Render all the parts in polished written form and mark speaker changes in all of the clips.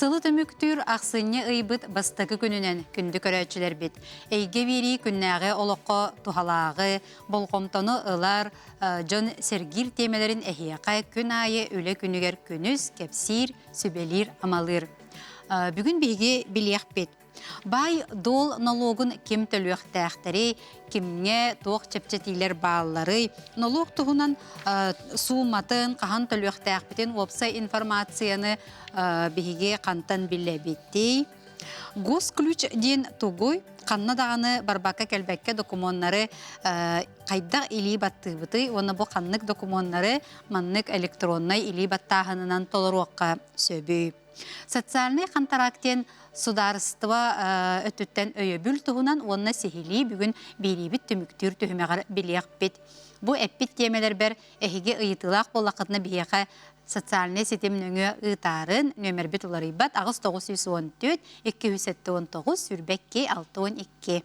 Speaker 1: Сылы төмүктүр ақсыны ыйбыт бастакы күнүнен күндү көрөчүлер бит. Эйге бери күннәгы олоққа тухалағы, болғомтону ылар, жон сергир темелерин эхияқай күн айы өлі күнігер күнүс, кепсир, сүбелир, амалыр. Бүгін бейге білеқ бет. Бай дол налогын кем төлөқтәқтері, кемге тоқ чепчетилер баллары, налог туғынан суыматын, қахан төлөқтәқпетін опса информацияны бейге қантан біле беттей. Госключ ден тугой, қанна дағаны барбака кәлбәкке документары қайдақ илей баттыбыты, оны бұл қаннық документары маннық электроннай илей баттағынынан толыруаққа сөбүй. Социальный қантарактен сударыства өттіттен өйебіл тұғынан онына сехили бүгін беребіт түміктір түхімеғар білеқ бет. Бұл әппет темелер бәр әхеге ұйытылақ болақытына бейеқа социальный сетемніңі ұйтарын нөмір бет олар ибат ағыз 914 279 сүрбәкке 612.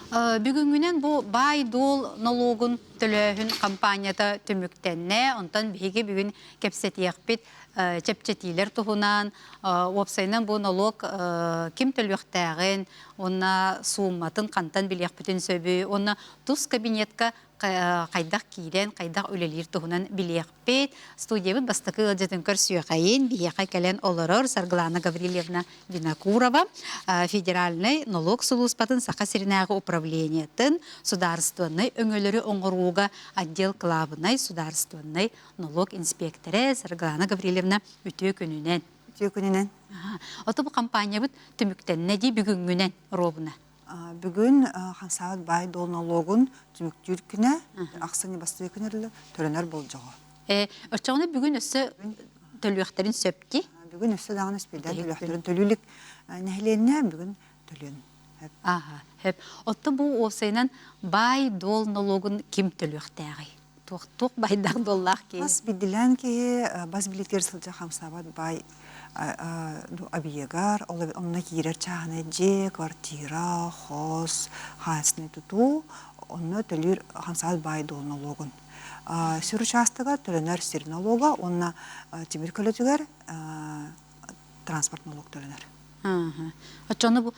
Speaker 1: Бүгінгінен бұл бай дол налогын төлөһүн компанията түміктенне, онтан бейге бүгін кепсетияқ бет чепчетилер туғынан, опсайынан бұл налог кем төлөқтәғын, онна суыматын қантан білеқ бүтін сөбі, онна тұз кабинетка қайдақ кейден, қайдақ өлелер туғынан білеқ бет. Студиябын бастықы ғылжетін көр сүйеқайын, бейеқай кәлен олырыр Сарглана Гаврилевна Винокурова, федеральный налог сулуспатын сақа сиринағы управлениетін, сударствонный өңөлері оңғыруға отдел клабынай сударствонный налог инспекторы Сарглана Гаврилевна үтіе күнінен.
Speaker 2: Үтіе күнінен.
Speaker 1: Оты бұл компания бұд түміктенне дей бүгінгінен робына.
Speaker 2: Бүгін қансағыд бай дол налогын түміктер күні, ақсыны басты күнерлі төленер бол жоғы.
Speaker 1: Өрчағына бүгін өсі төлуяқтарын сөпті?
Speaker 2: Бүгін өсі дағын өспейді төлуяқтарын төлулік нәхіленіне бүгін төлен.
Speaker 1: Отты бұл осайынан бай дол налогын кем төлуяқтағы? Тоқ байдақ доллақ кей?
Speaker 2: Бас биділен кей, бас билеттер сылжа қамсабад бай абиегар, онына кейрер чағына же, квартира, хос, хайсыны тұту, онына төлер қамсабад бай дол налогын. Сүр участыға төленер сир налога, онына темір көлетігер транспорт налог төленер.
Speaker 1: Отчаны бұл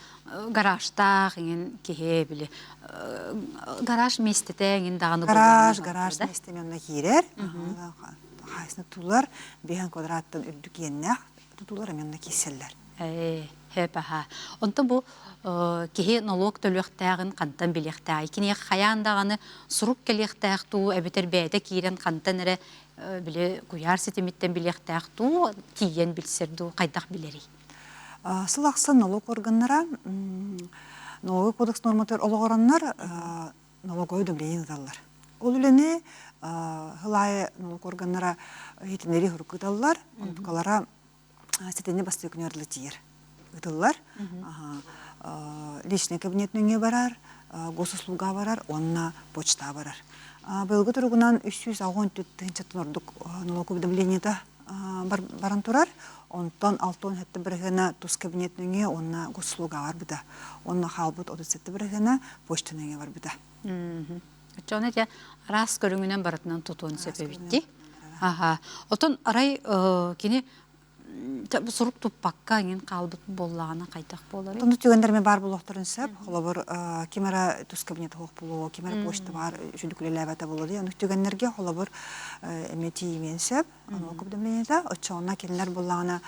Speaker 1: гаражтақ кеге білі. Гараж местетен дағаны
Speaker 2: бұл? Гараж местемен онына кейрер. Хайсыны тұлар, 5 квадраттан үрдік еннәқ, тұтулар әменна кейселлер.
Speaker 1: Онтан бұл кеге налог төліқтәғын қантан біліқтәғі. Кене қаяндағаны сұрук келіқтәғ тұу, әбетер бәйді кейрен қантан әрі білі құяр сетеметтен біліқтәғ тұу, тиен білсерді қайдақ білері.
Speaker 2: Сыл ақсы налог органнара, налогы кодекс норматор олығыраннар налогой өдімлейін ұдалар. Ол үліні ғылайы налог органнара етінері ғырқыдалар, ұнтықалара сетене басты өкінерлі тиер. Үділар, личный кабинетніңе барар, госуслуга барар, онына почта барар. Бұлғы тұрғынан 364 ордық налог өдімлейінеді баран тұрар, онтан 6 хетті бірігіна тұз кабинетніңе онына госуслуга бар бұда. Онына қалбыт 37 бірігіна почтаныңе бар бұда.
Speaker 1: Өтчоны де рас көріңінен баратынан тұтуын сөпебетті. Отын арай кені сұрук тұппаққа ең қалбыт болағына қайтақ болар?
Speaker 2: Тұнды түйгендерме бар бұл оқтырын сөп, қолабыр кемера тұз кабинеті хоқ болуы, кемера почта бар, жүдікілі ләбәті болуды. Оны түйгендерге қолабыр әметі емен сөп, оны көбдімленеді. Отчауына келінлер болағына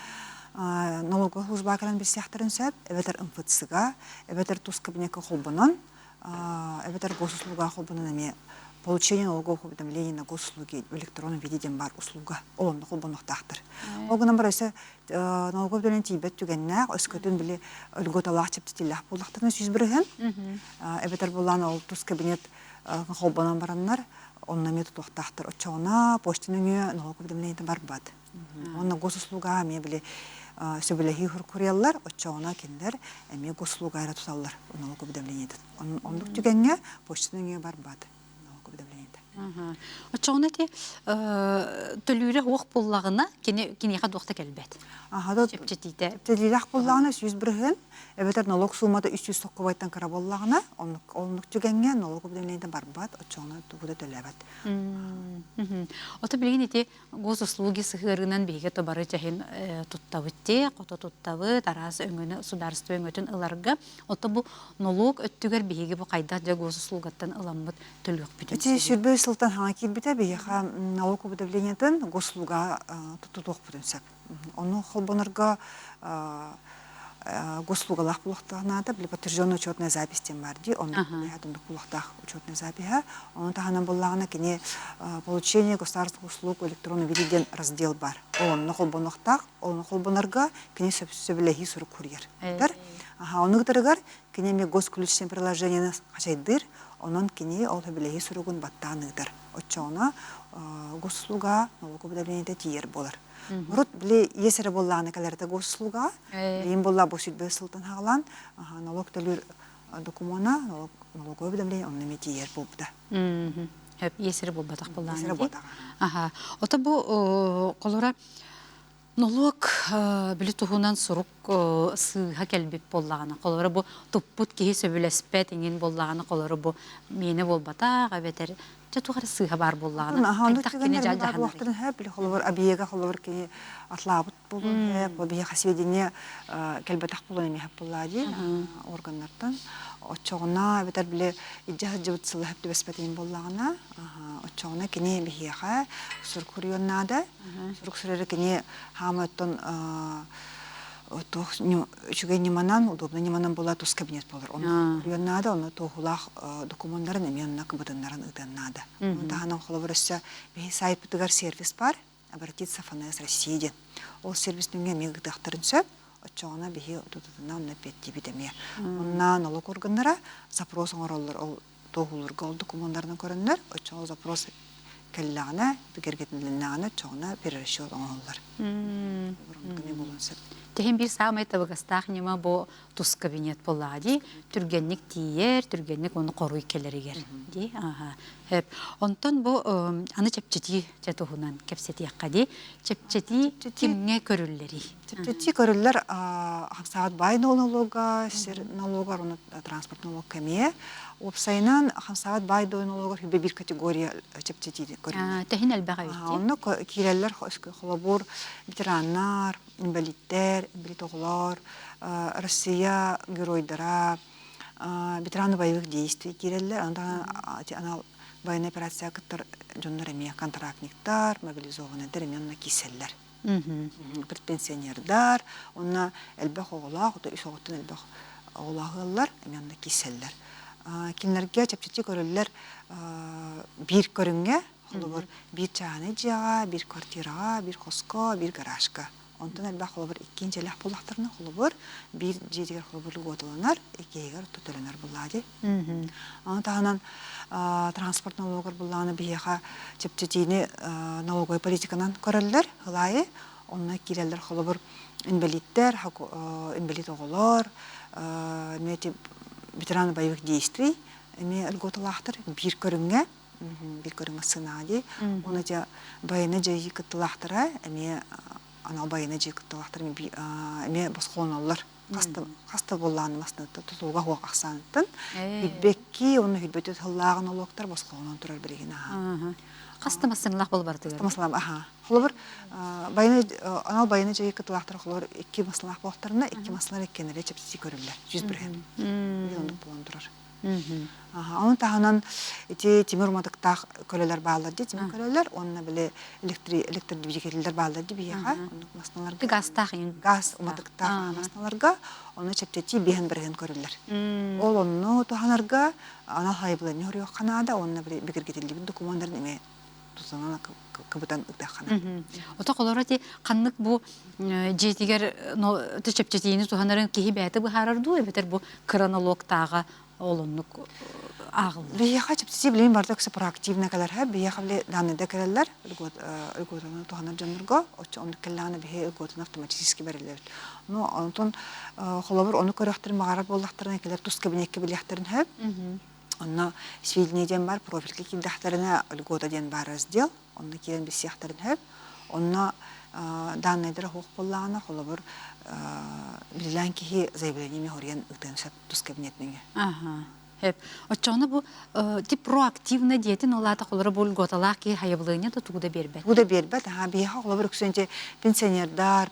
Speaker 2: налогы ұзбақырын бір сияқтырын сөп, әбетер ұмфытсыға, әбетер тұз кабинеті қолбынан, әбетер госуслуга қолбынан әме получение налоговых уведомлений на госуслуги в электронном виде бар услуга. Он на холбонах тахтар. Огнам барайса налоговые уведомления тибет түгеннәк, өскөтін біле өлгөталақ чептетілләқ болақтарына сүз бірген. Әбетер болан ол тұз кабинет холбонан бараннар, онна метод тахтар. Отчауына почтының налоговые уведомления бар бад. Онна госуслуга әме біле сөбілігі хүркүриялар, отчауына кендер әме госуслуга айра тұталар налоговые уведомления. Ондық түгенге почтының бар бад.
Speaker 1: Очоғына те төлүрі оқ боллағына кенеға доқта кәлбәт.
Speaker 2: Ага,
Speaker 1: Чепчетейді.
Speaker 2: Телилах боллағына 100 бірген, әбетер налог сумада 300 соққы байтан кара боллағына, онлық түгенге налог обдемлейді барбат, очоғына тұғыда төләбәт.
Speaker 1: Ота білген ете гос услуги сығырынан бейге тобары жахин туттавытте, қото туттавыт, арас өңіні сударство өңөтін ыларға. Ота бұл налог өттігер бейге бұл қайда жа гос услугаттан ыламмыт төлөк бүтін.
Speaker 2: Эти сүрбе сылтан хаңа килбите бейха налог обдемлениятын гослуга тұтуқ бүтінсеп. Оны холбонырға госуслугалах булахтанада, били подтвержденная учетная запись тем марди, он рядом булахтах учетная запись, он таханам буллагана кене получение государственных услуг в электронном виде ден раздел бар. Он на холбонахтах, он на холбонарга кене сөбілеги сұры курьер. Он ыгдарыгар кене ме госключен приложение хачайдыр, онон кене ол сөбілеги сұрыгын баттан ыгдар. Отчауна госуслуга налогообдавлениеде тиер болар. Мурут биле есере болланы калерде госуслуга, им болла босүтбе сылтан хагалан, налог төлүр документа, налогообдавление он неме тиер болбуда.
Speaker 1: Хөп есере болбатак болланы.
Speaker 2: Есере болбатак.
Speaker 1: Аха. Ота бу колора налог биле тухунан сурук сыга келбип боллагана. Колора бу туппут кеһи сөбүлеспет иңин боллагана колора бу мени болбатак абетер Жатуғар сыға бар боллағына.
Speaker 2: Қайдақ кене жағы уақытын әп, білі қолыбыр абиеға қолыбыр кене атлабыт болын әп, абиеға сведения кәлбәтақ болын әме әп боллады органнардан. Отчоғына әбетер білі иджағы жыбыт сылы әпті бәспәтейін боллағына. Отчоғына кене бігеға сұр көріоннады. Сұр сүрері кене хамы өттін Чугай неманан, удобно неманан была тус кабинет полар. Он надо, он то хулах документтарын эмен на кабинеттарын ыдан надо. Он таханам холоврася бей сайт путыгар сервис пар, обратиться в ФНС России. Ол сервис дүнге мег дақтарын сөп, отчоғына бей тутына на 5 дебитеме. Он на налог органнара запрос оңыролар, ол то хулурга ол документтарын көрінлер, отчоғы запрос кәллағына, бігергетілінлағына, чоғына перерасчет оңыролар. Бұрынғыне болын сөп.
Speaker 1: Тehen bir самай табыгастах нема бо тус кабинет боллади, түргенник тиер, түргенник оны коруй келеригер. Ди, аха. Хеп. Онтон бо аны чепчети жатугунан кепсети яккади, чепчети кимге көрүллери.
Speaker 2: Чепчети көрүллер саат бай налога, сер налогар, оны транспорт налог кеме. Опсайнан саат бай налогар хүбе bir категория чепчети көрүллер.
Speaker 1: Тehen элбага үтти.
Speaker 2: Оны киреллер холобур, ветераннар, инвалидтер, инвалид-оғылар, Россия геройдара, ветераны боевых действий киреллер, анал военная операция кыттар жондар эме контрактниктар, мобилизованныйдар эме киселлер. Предпенсионердар, онна элбэх оғылақ, ота үш оғыттан элбэх оғылағылар эме киселлер. Кинлерге чепчети көрілер bir көрінге, bir çağını жаға, bir квартираға, bir қосқа, bir гаражқа. Ondan elbaq olubur ikinci elək bulaqlarına olubur, bir jediger olubur qodalanlar, ikiyeger tutulanlar bulladı. Onu tağınan transport налогар bullağını biyağa çepçetini налоговой политиканан körürler, hılayı. Onunla kireller olubur инвалидтер, инвалид оғылар, ветераны боевых действий, льготалақтар bir көрінге, bir көрінге сынаdı. Onu ja bayına jayı kıtılақтara, анал байына жекіттілақтыр әме басқолыналар. Қаста болланы масыны тұтуға хуақ ақсаныттын. Хүлбекки, оны хүлбеті тұллағын олуқтар басқолынан тұрар біреген.
Speaker 1: Қаста масынлақ бол барды гөр?
Speaker 2: Қаста масынлақ, анал байына жекіттілақтыр қолыр 2 масынлақ болықтарына, 2 масынлар еккенері чепсі көрілер, 100 бірген. Ондық болан тұрар. Onun tahanan temir madıqtaq kölelер bağlardı, temir kölelер, onunla böyle elektrik düzgekler bağlardı bir yağa.
Speaker 1: Bir gaztaq yin?
Speaker 2: Gaz madıqtaq masnalarga, onu çepçeti bihen körüller. Ol onu tahanarga, anal hayıbılarını hırıyor kanada, onunla böyle bekirgetildi bir dokumanların eme tuzanana kıbıdan ıqtaqana.
Speaker 1: Ota qolara ti qanlık bu jetiger çepçetini tuhanların kehi bəyəti bu harardu, ebeter bu kronologtağa olunluk ağıl.
Speaker 2: Biyağa çepçeti bileyim barda kısa proaktivna kadar ha, biyağa bile danıda kerələr, ılgotunu tuhanar canırga, onu kellana bihe ılgotunu avtomatiski berilir. Ondan xolabır onu körəxtirin mağarar bollaqtırın ekeler tuz kabinekki biliyaqtırın hep. Онна сведения ден бар, профильки килдахтарына льгота ден бар раздел, онна киен без сехтарын хэп, онна данныйдыр хук боллағына холобыр билан кихи заявлениями хориян ытынсап тус кабинетнеге.
Speaker 1: Ага. Хеп. Очоны бу тип проактивна диетин олата холора бул готалак ки хаябылыны да тугуда бербет.
Speaker 2: Буда бербет, биха холобыр күсенче пенсионердар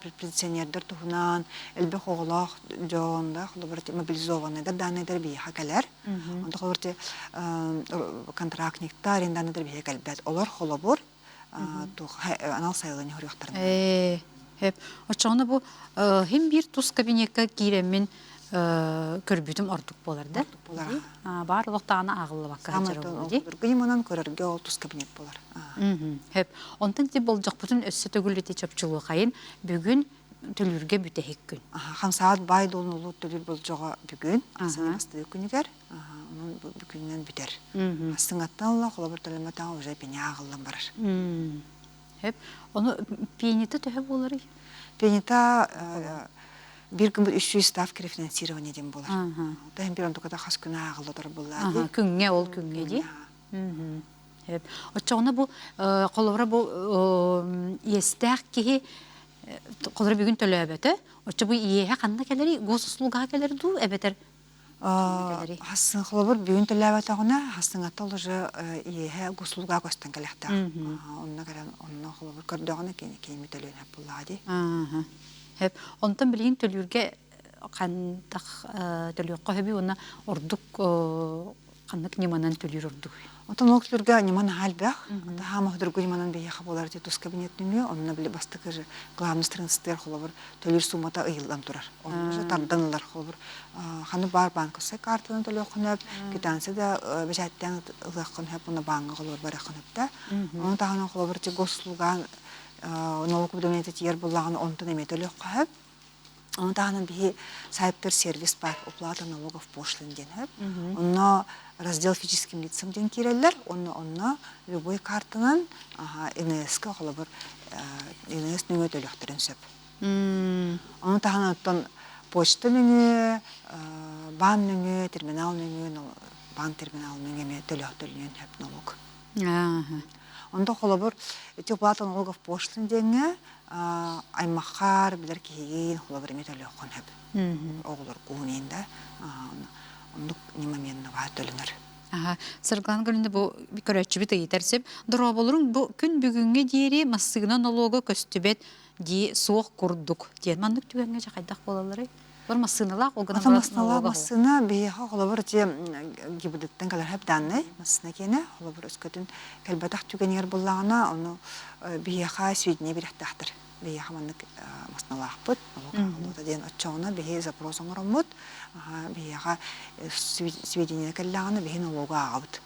Speaker 2: тухунан, элбе хоголах жонда холобыр мобилизованныйдар данныйдар биха калер. Онда холобыр контрактниктар данныйдар биха калбет. Олар холобыр анал сайылыны хорияқтарына.
Speaker 1: Хеп. Очоны бу хим бир тус кабинетка киремин көрбүтүм ордук болар да. Барлык тааны агылы бакка жара ди.
Speaker 2: Гыйманан көрөргө ол тус кабинет болар.
Speaker 1: Хеп. Онтан ди болжак бүтүн өссө төгүлүти чөпчүлүгү кайын бүгүн төлүргө бүтехик күн.
Speaker 2: Хам саат бай долнулу төлүр болжого бүгүн, асыны басты күнүгөр, анын бүгүннөн бүтер. Асыңаттан Алла холобур төлөмөтөн уже пени агылдан барар.
Speaker 1: Хеп. Ону пенита төһө болар.
Speaker 2: Пенита bir gün 300 ставка рефинансирования дем болар. Да hem bir он токада хас күнө агылдыр булар.
Speaker 1: Күнгө ол күнгө ди. Хеп. Очоны бу колора бу эстак ки колора бүгүн төлөбөтө. Очо бу ийе кандай келери госуслуга келер ду эбетер.
Speaker 2: Хасын холобур бүгүн төлөбөтөгүнө хасын атал уже ийе госуслуга костан келекте. Онна келен онна холобур көрдөгүнө кийин төлөнөп булар ди.
Speaker 1: Хеп, онтан билин төлүргө кандак төлөккө хеби уна ордук кандак неманан төлүр ордук.
Speaker 2: Онтан октурга неман халбах, да хамахдыргы неманан бияха болар ди тус кабинетниме, онна биле бастыкы же главный страництер холобур төлүр суммата ыйылдан турар. Онна же тарданлар холобур ханы бар банкасы картаны төлөккөнөп, китансы да бежаттан ылаккөнөп, уна банга холобур бараккөнөп да. Онна тагына холобур же госслуган налог удовлетворить ер буллаган онтон эметелек кап. Он тагынан бихи сайттер сервис парк уплата налогов пошлин ден хап. Онно раздел физическим лицам ден киреллер, онно любой картанан НСК холобур НС нүгө төлөктөрүн сөп. Онно тагынан оттон почта нүгө, бан нүгө, терминал нүгө, бан терминал нүгө төлөктөрүн хап налог. Онда холобур уплата налогов пошлин денге аймаккар билер кийин холобур эме төлөккөн хеп. Оглор куунинде ондук немаменна бар төлөнөр.
Speaker 1: Сырглан гөлүндө бу көрөчү бит ыйтерсеп, дроболорун бу күн бүгүнгө диери массыгына налого көстүбет ди суох курдук. Ден мандык түгөнгө жакайдак болалары. Бар массыналак огына
Speaker 2: массына бияха холобур же гибдеттен калар хеп данны массына кене холобур өскөтүн келбатак түгөнөр буллагына аны бияха сведения беректактыр. Бияха мандык массыналак бут, налога ден отчоона бие запросун оромут, бияха сведения келлагына бие налога агыбыт.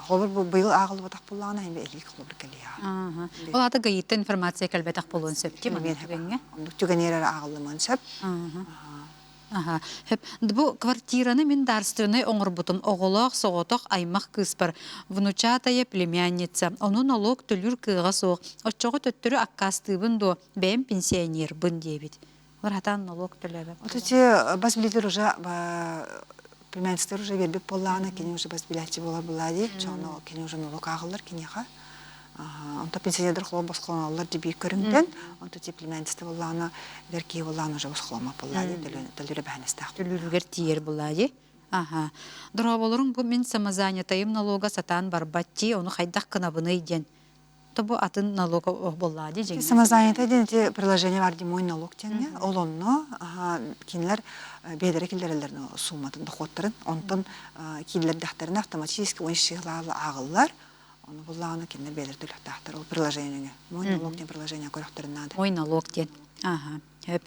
Speaker 2: Холобур быйыл агылып атак буллагына эми элик холобур келия.
Speaker 1: Ол ата гайытта информация келбетак болуун сөптү мен
Speaker 2: түгөнгө. Түгөнөр агылымын сөп.
Speaker 1: Хеп, бу квартираны мен дарственный оңорбутум оголок соготок аймак кыспар. Внучатая племянница. Ону налог төлүр кыга соок. Оччого төттөрү аккастыбын до бэм пенсионер бын дебит. Олар хатан налог төлөбөп.
Speaker 2: Отучи бас билетер уже племянництер уже бербеп болланы, кени уже бас билетчи болар булади. Чоно кени уже налог агылар кенеха. Онта пенсионердер холо баскаланалар диби көрүнгөн, онта племянництер болланы берки болланы уже баскалама боллади, төлөрө бәнестак.
Speaker 1: Төлөрүгөр тиер булади. Дроболорун бу мен самозанятайым налога сатан барбатти, ону хайдак кынабыны иден. Тобу атын налога боллади жеңе.
Speaker 2: Самозанятый ден приложение бар ди мой налог теңе. Ол онно кинилер бедере килдерелерин сумматын доходтарын, онтон кинилер дахтарын автоматически ойшыглалы агыллар. Оны буллагына кине белиртилек тахтар ол приложение. Мой налог ден приложение көрөктөрүнөн.
Speaker 1: Мой налог ден. Хеп.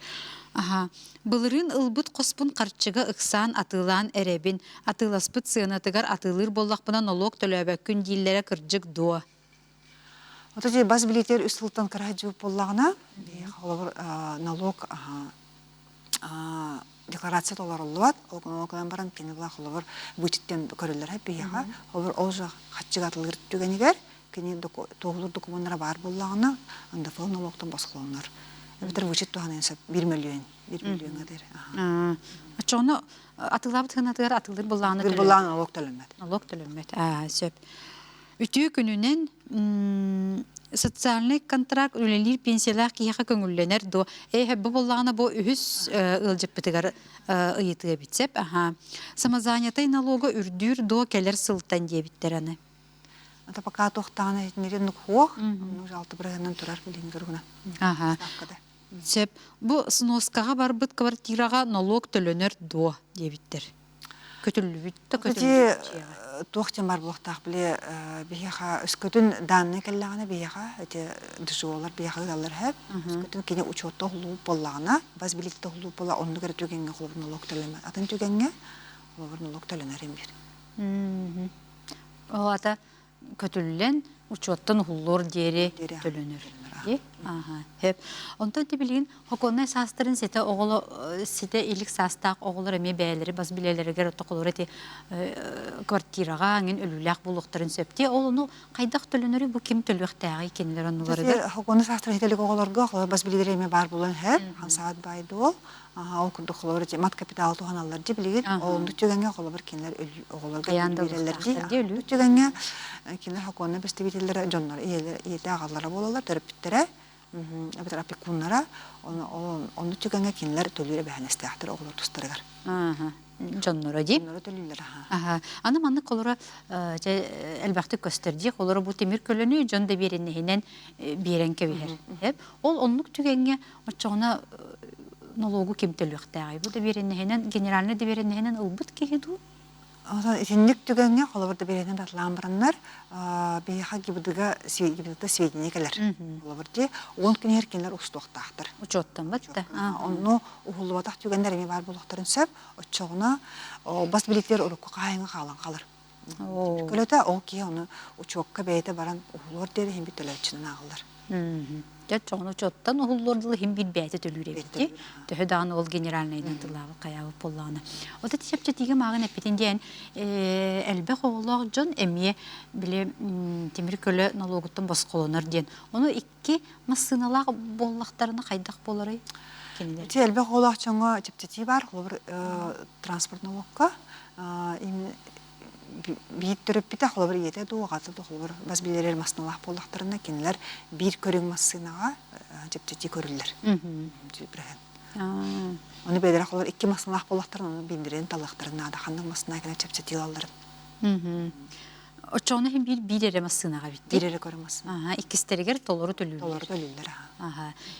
Speaker 1: Былырын ылбыт коспун карчыга ыксан атылан эребин, атыласпыт сыанатыгар атылыр боллакпына налог төлөбө күн диллере кыржык дуа.
Speaker 2: Отожи бас билетер үстүлтан каражып боллагына, холобур налог декларация толорулуат, окудан баран кенегла холобур бюджеттен көрөлөр хеп бияга, холобур олжа хатчыга атылыр түгөнүгөр, кени тоолур документтер бар боллагына, анда фол налогтон баскыланар. Битер бюджет туган энсе 1 миллион 1 миллион адыр.
Speaker 1: Очону атылабыт хына атылар атылыр булланы
Speaker 2: Бир булан налог төлөнмөт.
Speaker 1: Налог төлөнмөт. Сөп. Үтүү күнүнен социальный контракт үлелер пенсиялар кияка көңүлленер до бу булланы бу үһүс ылжып битигер ыйытыга битсеп самозанятый налога үрдүр до келер сылтан дебиттер аны.
Speaker 2: Ата пока тохтана этнерин нухох, ну жалты биргенен турар билин дургуна.
Speaker 1: Сөп бу сноскага барбыт квартирага налог төлөнөр до дебиттер. Көтүлүбүттө
Speaker 2: көтүлүбүттө тохтен бар блохтак биле бияха өскөтүн данны келлагана бияха эти джолар бияха даллар хеп өскөтүн кине учетто хулуу боллагана баз билетте хулуу болла онду кер түгенге хулуу налог төлөмө атын түгенге хулуу налог төлөнөр бир
Speaker 1: ата көтүлүлен учеттон хуллор дери төлөнөр Хеп. Онтон тибилин хоконнай састырын сете оголо сете илик састак оголор эме бээлери бас билелерге токолор эти квартирага аңин өлүлак булуктарын сөпти. Ол ону кайдак төлөнөрү бу ким төлөктөгы кенлер онуларды.
Speaker 2: Хоконнай састырын сетелик оголорго бас билелери эме бар булун хеп. Хансаатайды ол. Ол күндө холор эти мат капитал туханалар дибилигин. Ол түгөнгө холор кенлер оголорго билелерди. Түгөнгө кенлер хоконнай bestibitellere jonlar iyete agallara bolalar törüpttere abiter apikunlara onu tükenge kinler tölüre behanestehtir oğullar tustırgar
Speaker 1: jonlara di
Speaker 2: tölüler
Speaker 1: ana manna kolora elbette gösterdi kolora bu temir kölünü jon da birininden birenke biher hep ol onluk tükenge açona налогу ким төлөктөгү бу да birininden генеральный да birininden ылбыт кеду
Speaker 2: Итинник түгенге холоборда беренен батлаан бараннар бияха гибдыга сведения келер. Холоборди он күн эркенлер устуктактыр.
Speaker 1: Учоттан батта.
Speaker 2: Онну ухулубатак түгендер эме бар болуктарын сөп, очогуна бас билеттер урукка кайыңа калан калыр. Көлөтө ол ки оны учокка бейте баран ухулор дери хим бүтөлөчүнөн агылыр.
Speaker 1: Чоғын учоттан ухуллордылы хим бир бәйті төлүре битти. Төһө дааны ол генеральныйдан тылабы каябы болланы. Ота тишепче тиге магын эппетинден элбек оголог жон эмие биле темир көлө налогуттан басколонор ден. Ону икки массыналак боллактарына кайдак болорой кенелер.
Speaker 2: Ти элбек оголог чоңго чептети бар, холбор транспорт налогка бит төрөп бите холбор ете дугаты холбор бас билерер масналах боллактарына кенелер бир көрүң массынага жептети көрүлөр. Оны бедер холбор икки масналах боллактарын биндирен талактарына да хандын массына келе чептети аллар.
Speaker 1: Очоны хим бир эре массынага битти.
Speaker 2: Бир эре көрмөс.
Speaker 1: Иккистеригер толору төлүлөр.
Speaker 2: Толору төлүлөр.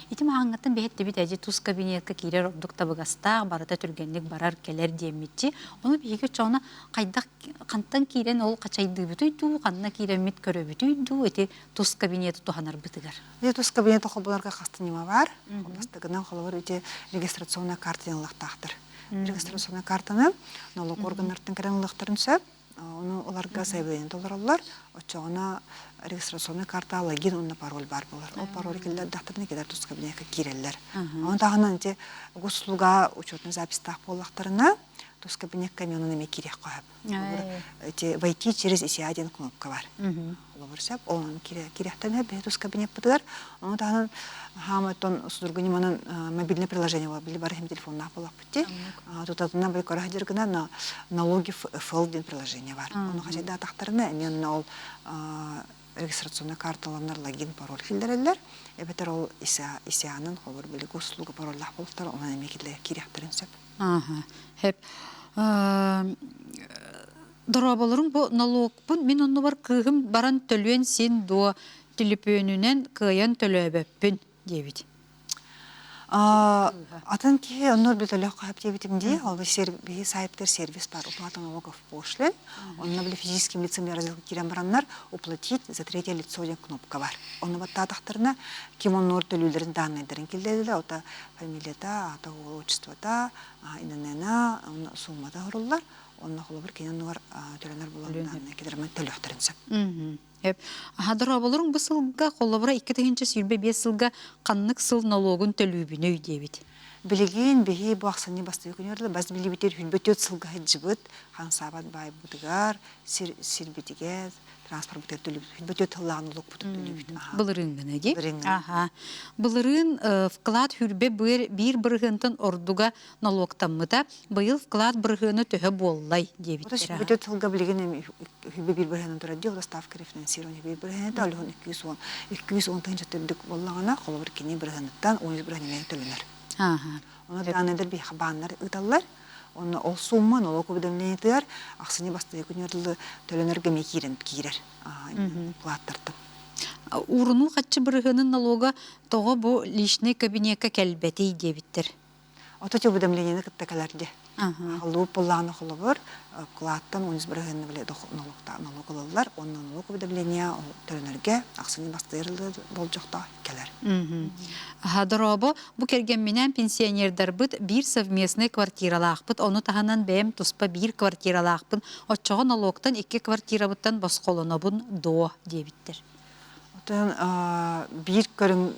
Speaker 1: Ити маңгаттан бехетте бит эже туз кабинетке кирер ордук табыгаста барата түргенлик барар келер диемитчи. Ону биге чоны кайдак кантан кирен ол качайды бүтүйтү, канна киремит көрөбүтүйтү, эти туз кабинети туханар бытыгар.
Speaker 2: Туз кабинети холболарга кастынима бар. Областыгынан холбор эти регистрационный картаны лактактыр. Регистрационный картаны налог органнардын керенлыктарын сөп Оны оларга заявление толороллар, очоғына регистрационный карта логин онна пароль бар болар. Ол пароль келдер дақтырны кедер туз кабинетке киреллер. Оны тағынан госуслуга учетный запистақ болақтарына туз кабинетке мен оны кирек қойып. Войти через ИСИ-1 кнопка бар. Оны керектен туз кабинет бұдығар. Оны тағынан хамайтон судургуниманын мобильный приложение бар, били бар хем телефонна болақ бітті. Тутатынан бір көрі хадергіна налоги фэлден приложение бар. Оны қажайда тақтарына мен ол регистрационный карталанар логин пароль келдерелер. Эбетер ол ИСИ-нын хобыр били госуслуга парольлах болықтар, оны емекетлер керектерін сөп.
Speaker 1: Хеп. Дорабаларың бұл налогпын, мен оны бар кығым баран төлуен сен дуа телепөнінен кыян төлөбөппүн дебит.
Speaker 2: Атын ки оннор бил төлөк кайып дебитимди, ал бир сайттер сервис бар, уплата налогов пошлин. Онна бил физическим лицам разделка кирен бараннар уплатить за третье лицо деген кнопка бар. Онна баттатактарына ким оннор төлүлөрүн данныйдарын келдедиле, ота фамилияда, ата отчествода, иненена, суммада хоруллар. Онна холобур кенен нуар төлөнөр болондан кедермен төлөктөрүн сөп.
Speaker 1: Хадыра болырың бұл сылға қолабыра 2-тігінші сүйілбе 5 сылға қаннық сыл налогын төлүбіні өйдебет.
Speaker 2: Білеген бейі бұл ақсаны басты өкінерді, бәз білебетер хүлбет өт сылға жібіт, қан сабат бай бұдығар, сирбетігер, транспорт бутер төлөп, бүтөт хыллаанылык бутуп төлөп.
Speaker 1: Былырын гына ди.
Speaker 2: Былырын.
Speaker 1: Ага. Былырын вклад хүрбе бир бырыгынтын ордуга налогтаммыта быйыл вклад бырыгыны төһө боллай
Speaker 2: Ото
Speaker 1: дебиттер.
Speaker 2: бүтөт хылга билген хүбе бир бирһен турат ди, ола ставка рефинансирование бир бирһен да алган 210 таңча төдүк боллагана, холбор кини бирһенттан 10 бирһен төлөнөр.
Speaker 1: Ага.
Speaker 2: Оны даныдыр би хабаннар ыталлар. Оны ол сумма налог ödemlenetler аксыны бастыя күнөрлү төлөнөргө мекирен кирер. Платтартып.
Speaker 1: Уруну хатчы бырыгынын налога того бу личный кабинетка келбети дебиттер.
Speaker 2: Ото ödemleneni кыттакаларда.
Speaker 1: Ага.
Speaker 2: Алуу пулланы холобор, клаттан 10 бирһен биле налог алалар. Онун налог ödemleniya төлөнөргө аксыны бастырлы болжокта келер.
Speaker 1: Хадыробо бу керген менен пенсионердар бит бир совместный квартиралаакпыт, оны таһанан бэм туспа бир квартиралаакпын, оччого налогтан 2 квартирабыттан басколонобун до дебиттер.
Speaker 2: Отон бир көрүң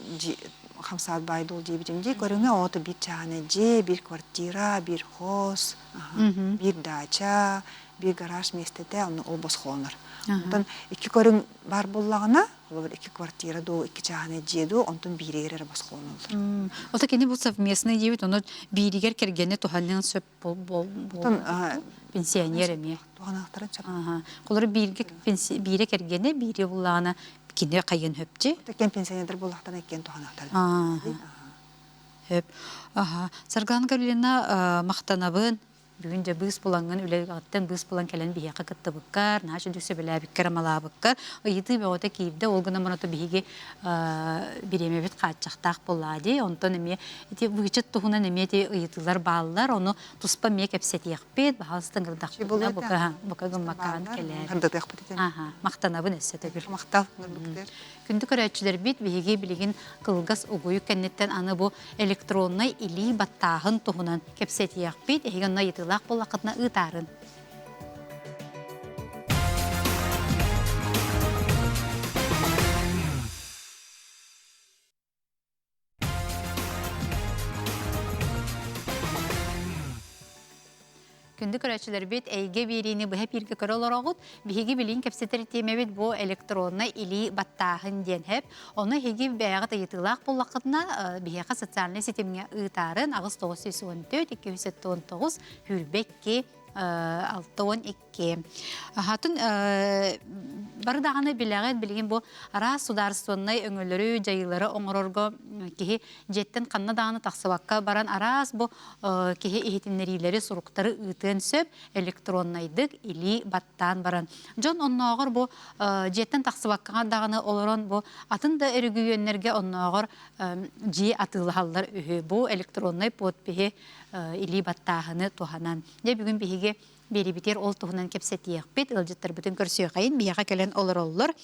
Speaker 2: хамсаат байдыл дебитимди көрүңө ото бир чаны же, бир квартира, бир хоз, бир дача, бир гараж местете аны ол басколонор. Онтон 2 көрүң бар боллагына, олар 2 квартира до 2 чаны же до, онтон бирегер басколонор.
Speaker 1: Ота кени бу совместный дебит, оны биригер кергене туханын сөп
Speaker 2: Онтон
Speaker 1: пенсионер эме.
Speaker 2: туганактарын чап.
Speaker 1: Ага. Колор бире кергене, бире буллагына кине кайын хөпче.
Speaker 2: Текен пенсионер боллактан экен туганактар.
Speaker 1: Хөп. Ага. Сарган Каролина мактанабын бүгүн же быз буланган үлегаттан быз булан келен бияка кыттыбыккар, нашы дүксө беләбиккер амалабыккар, ыйты беота кийде ол гына моното биге биремебит качактак булады. Онтон эме эти вычет тугуна неме те ыйтылар бааллар, оны туспа мек эпсетиякпет, баалыстан гырдакчына бука гыммакан келер.
Speaker 2: Гырдак бутет.
Speaker 1: Ага, мактанабын эссетегир.
Speaker 2: Мактал гырдыктер.
Speaker 1: Күндү көрәчүләр бит биһиге билигин кылгас угуй кеннеттен аны бу электронный или баттагын туһунан кепсетияк бит эгенна йтылак булакытна ытарын. Күндү көрәчүләр бит әйге берини бу хәп ирге көрөлөрөгүт биһиге билин кепсетер темебит бу электронный или баттагын ден хәп оны хиги бәягы тыйтылак буллакытна биһига социальный сетемге ытарын агыс 914 219 хүрбекке 612. Хатын бардаганы билегет билген бу ара сударственный өңөлөрү жайылары оңорорго кихи жеттен канна даганы таксыбакка баран арас бу кихи ихитиннерилери суруктары ытын сөп электронныйдык или баттан баран. Жон онногор бу жеттен таксыбакка даганы олорон бу атын да өрүгүйөннерге онногор жи атылаллар үһү бу электронный подписи или баттагыны туханан. Де бүгүн биһиге берибитер ол тухунан кепсетиек бит ылжыттар бүтүн көрсөй кайын бияга келен олороллор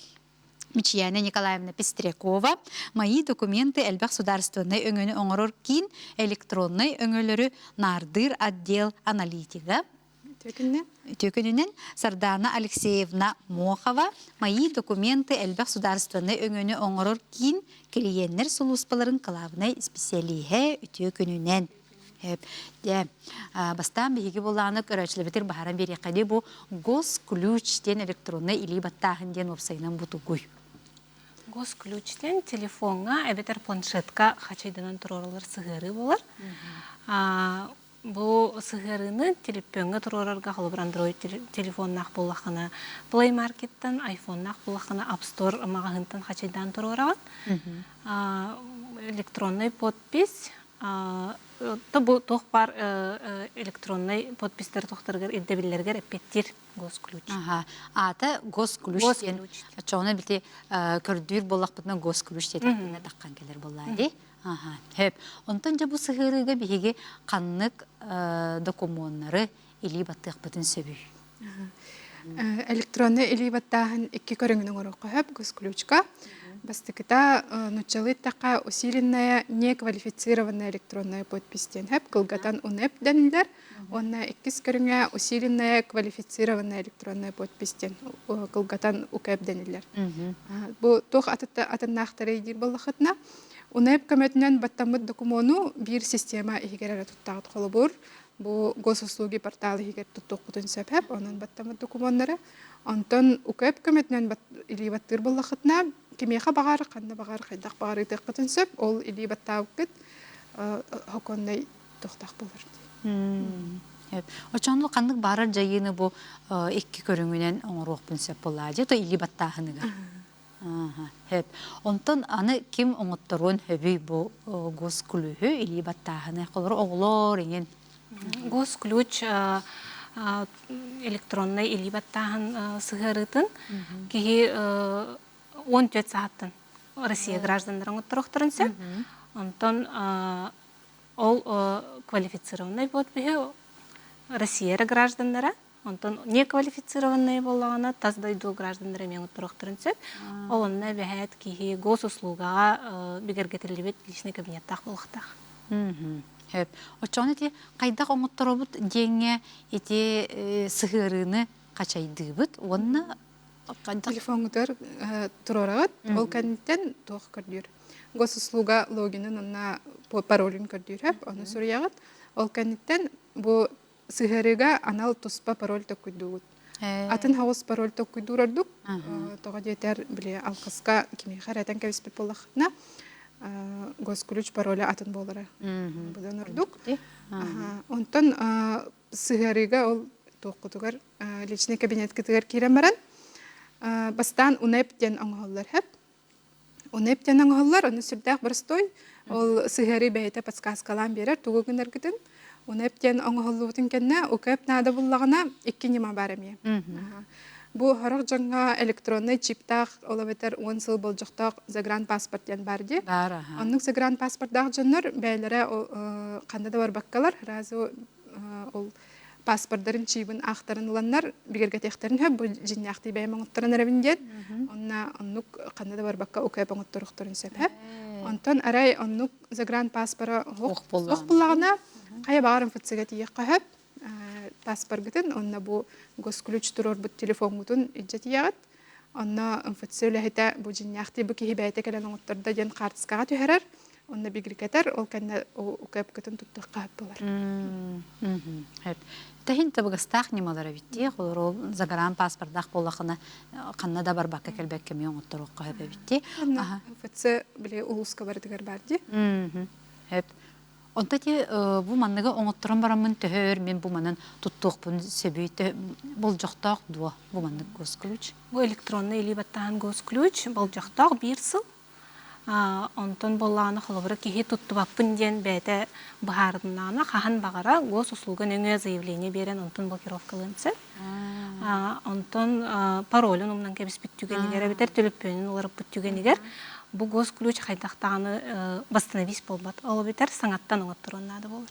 Speaker 1: Мичьяна Николаевна Пестрякова, мои документы Эльбах государственной өңөнү оңорор кин электронный өңөлөрү нардыр отдел аналитика. Төкөнүнен Сардана Алексеевна Мохова, мои документы Эльбах государственной өңөнү оңорор кин клиенттер сулуспаларын кылабынай специалиhe төкөнүнен. Бастан биһиги буланы көрөчлөбүтер бахаран бери кади бу госключ ден электронный или баттагын ден вебсайтынан бутугуй.
Speaker 3: Госключтен телефонга эбетер планшетка хачайданан туроралар сыгыры болар. Бу сыгырыны телефонга турорарга холбор Android телефоннак буллахына Play Markеттан, iPhone-нак буллахына App Store магазинтан хачайдан турораган. Электронный подпись Табу тох бар электронный подпистер тохтаргар иддебиллергер эппеттир госключ.
Speaker 1: Ага. Ата госключ. Чоны бите көрдүр боллакпытна госключ детекне таккан келер боллайды. Ага. Хеп. Онтон жа бу сыгырыга биһиге каннык документтары или баттык бүтүн сөбү.
Speaker 4: Электронный или баттагын 2 көрөңүнүн орокко хеп госключка. Бастыкыта началы такая усиленная неквалифицированная электронная подпись тенхеп кылгатан унеп денилер. Онна 2 көрүнгө усиленная квалифицированная электронная подпись тен кылгатан укеп денилер. Бу тох атыннактары дир боллахытна унеп көмөтүнөн баттамыт документу бир система игерер туттагыт холобур. бу госуслуги порталы хигер туттукутун сөп, онун баттамы документтары. Онтон укеп көмөтнөн или баттыр буллахытна кимеха багар, канна багар, хайдак багар итеккутун сөп, ол или баттаукыт хокондай тохтак болар.
Speaker 1: Очонлу кандык барар жайыны бу экки көрүңүнөн оңоруокпун сөп боллаажы, то или баттаахыныга. Хеп. Онтон аны ким оңотторун хөбүй бу гос күлүхү или баттаахыны колор оглор эген.
Speaker 3: Госключ электронный или баттахан сыгырытын кихи 14 сааттын Россия граждандарың оттырықтырын сөп. Онтон ол квалифицированный подпихи Россия граждандара, онтон неквалифицированный болағана таздайду граждандары мен оттырықтырын сөп. Ол онна бәхәт кихи госуслугаға бігергетілі бет личный кабинеттақ болықтақ.
Speaker 1: Хеп. Очоны те кайдак оңотторобут деңе эти сыгырыны качайдыбыт. Онна
Speaker 4: Телефонгутар турорагат, ол кәнттен тоқ көрдүр. Госуслуга логинын онна паролин көрдүр, оны сурыягат. Ол кәнттен бу сыгырыга анал туспа пароль токуйдугут. Атын хавус пароль токуйдурардук. Тога жетер биле алкаска кими харатан кебиспет боллахтна. Госключ пароля атын болары. Будан урдук. Онтон сыгырыга ол тоқутугар личный кабинет китигер кирен баран. Бастан унептен оңголлар хеп. Унептен оңголлар, оны сүрдәк бірстой. Ол сыгыры бәйті подсказкалан берер, тугугынар китин. Унептен оңголлуутын кенне, укеп нада буллагана 2 нема барами. Бу харак жаңа электронный чиптах олабетер 10 сыл болжоқтақ загран паспорт ян барды. Онның загран паспорттақ жоннор бәйлері қандада бар баққалар, разы ол паспорттарын чибін ақтарын ұланнар, бігерге тектерін хөп, бұл жинне ақты бәйім оңыттырын әрабінден, оннық қандада бар баққа өкәп оңыттырықтырын сөп хөп. Онтон арай оннық загран паспоры оқ бұлағына қая бағарын фытсыға тиек қөхіп, паспорт гытын, онна бу госключ турор бу телефон гутун иджет ягат. Онна инфекциялы хета бу жиняхти бу кихи бәйте келен оңтырда ден картскага төһәрәр. Онна бигрикетер, ол кенне укеп гытын туттыкка болар.
Speaker 1: Хеп. Тәһин табыгастах немалары битти, холор загран паспорттах боллахына каннада бар бакка келбек кем оңтырыкка хеп битти.
Speaker 4: Инфекция биле улуска бардыгар барди.
Speaker 1: Хеп. Онта те бу манныга оңоттырын барамын төһөр мен бу манын туттуқпын себейте болжоқтақ дуа бу маннык госключ.
Speaker 3: Бу электронный или баттахан госключ болжоқтақ 1 сыл. Онтон болланы холобыра кихи туттубаппын ден бәйте бахардынана хахан багара госуслуга нөңө заявление берен онтон блокировкалынсы. Онтон паролын умнан кебис бүттүгенигер бетер төлөппөнүн уларып бүттүгенигер бу госключ хайдактаганы восстановись болбат. Ол бетер саңаттан оңоттуруннады болар.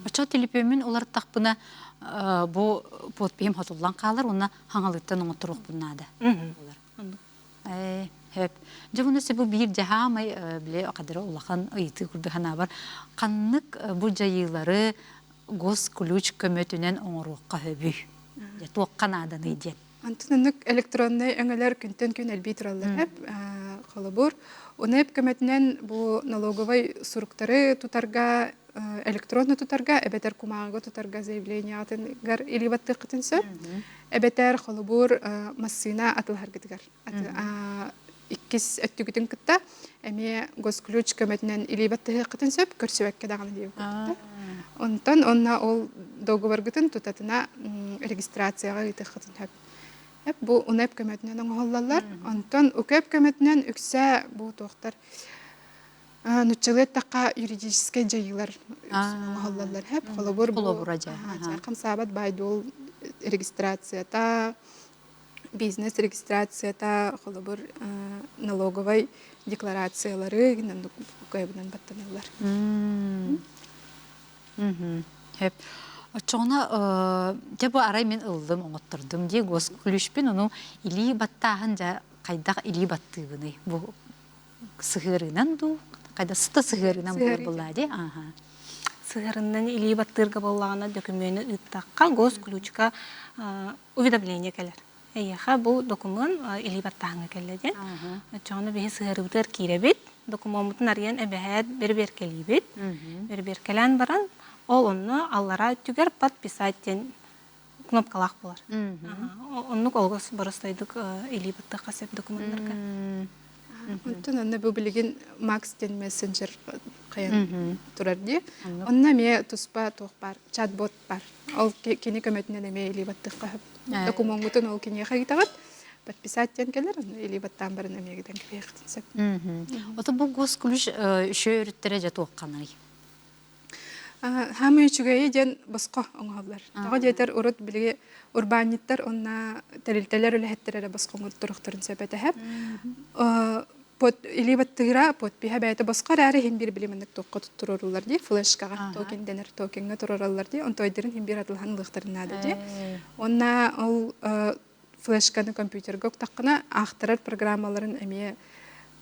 Speaker 1: Очо телепөмүн улар такпына бу подпием хотуллан калар, уна хаңалыктан оңоттурукпуннады. Хеп. Жабуна себу бир жахамай биле акадыр улахан ыйты курдухана бар. Каннык бу жайылары госключ көмөтүнөн оңорукка хөбүй. Туокканадан ыйден.
Speaker 4: Антыннык электронный өңөлөр күнтен күн элбитраллар хеп. Холобур унеп көмөтүнөн бу налоговый суруктары тутарга электронный тутарга эбетер кумага тутарга заявление атын гар или баттыкытынсы. Эбетер холобур массына атылар гитгар. Иккис өттүгүтүн кытта эме госключ көмөтүнөн или баттыкытынсы көрсөбөккө даганы деп. Онтон онна ол договор гытын тутатына регистрацияга итыкытын хеп. Бу унеп көмөтүнөн оңголлалар. Онтон укеп көмөтүнөн үксә бу тоқтар нуччалеттакка юридический жайылар оңголлалар хеп. Холобур кам сабат байдул регистрацията, бизнес регистрацията, холобур налоговый декларациялары гинен укебинен баттаналар.
Speaker 1: Хеп. Очона дебу арай мен ылдым оңоттырдым ди госключпин ону или баттахан жа кайдак или баттыгыны бу сыгырынан ду кайда сыта сыгырынан буллади.
Speaker 3: Сыгырынан или баттырга боллагана документы ыттакка госключка уведомление келер. Эйха бу документ или баттахан келеди. Очона бе сыгырыбытыр киребит. Документын арыян эбәһәт бер-бер келибит. Бер-бер келән баран Ол онны аллара түгер подписать ден кнопкалақ болар. Онны колгос барыстайдык илибатты қасеп документларға.
Speaker 4: Онтон анна бу билигин Макс ден мессенджер каян турар ди. Онна ме туспа бар, чатбот бар. Ол кини көмөтүнөн эме илибаттыкка документун ол кини хагитагат подписать ден келер, илибаттан барын эмегиден кебектинсеп.
Speaker 1: Ота бу госключ шөөрүттөрө жатуукканай.
Speaker 4: Хамы үчүгэй ден боско оңоблар. Тага жетер урут билиги урбаниттар онна терилтелер үлехеттере боско туруктарын сөбөтөһөп. Под илибаттыра под биһа бәйте боско рары хин бир билимендик токко туттурулар ди, флешкага токен денер токенге турулар ди, онтойдырын хин бир атылган лыктарына ди. Онна ол флешканы компьютерге таққына ақтырар программаларын әме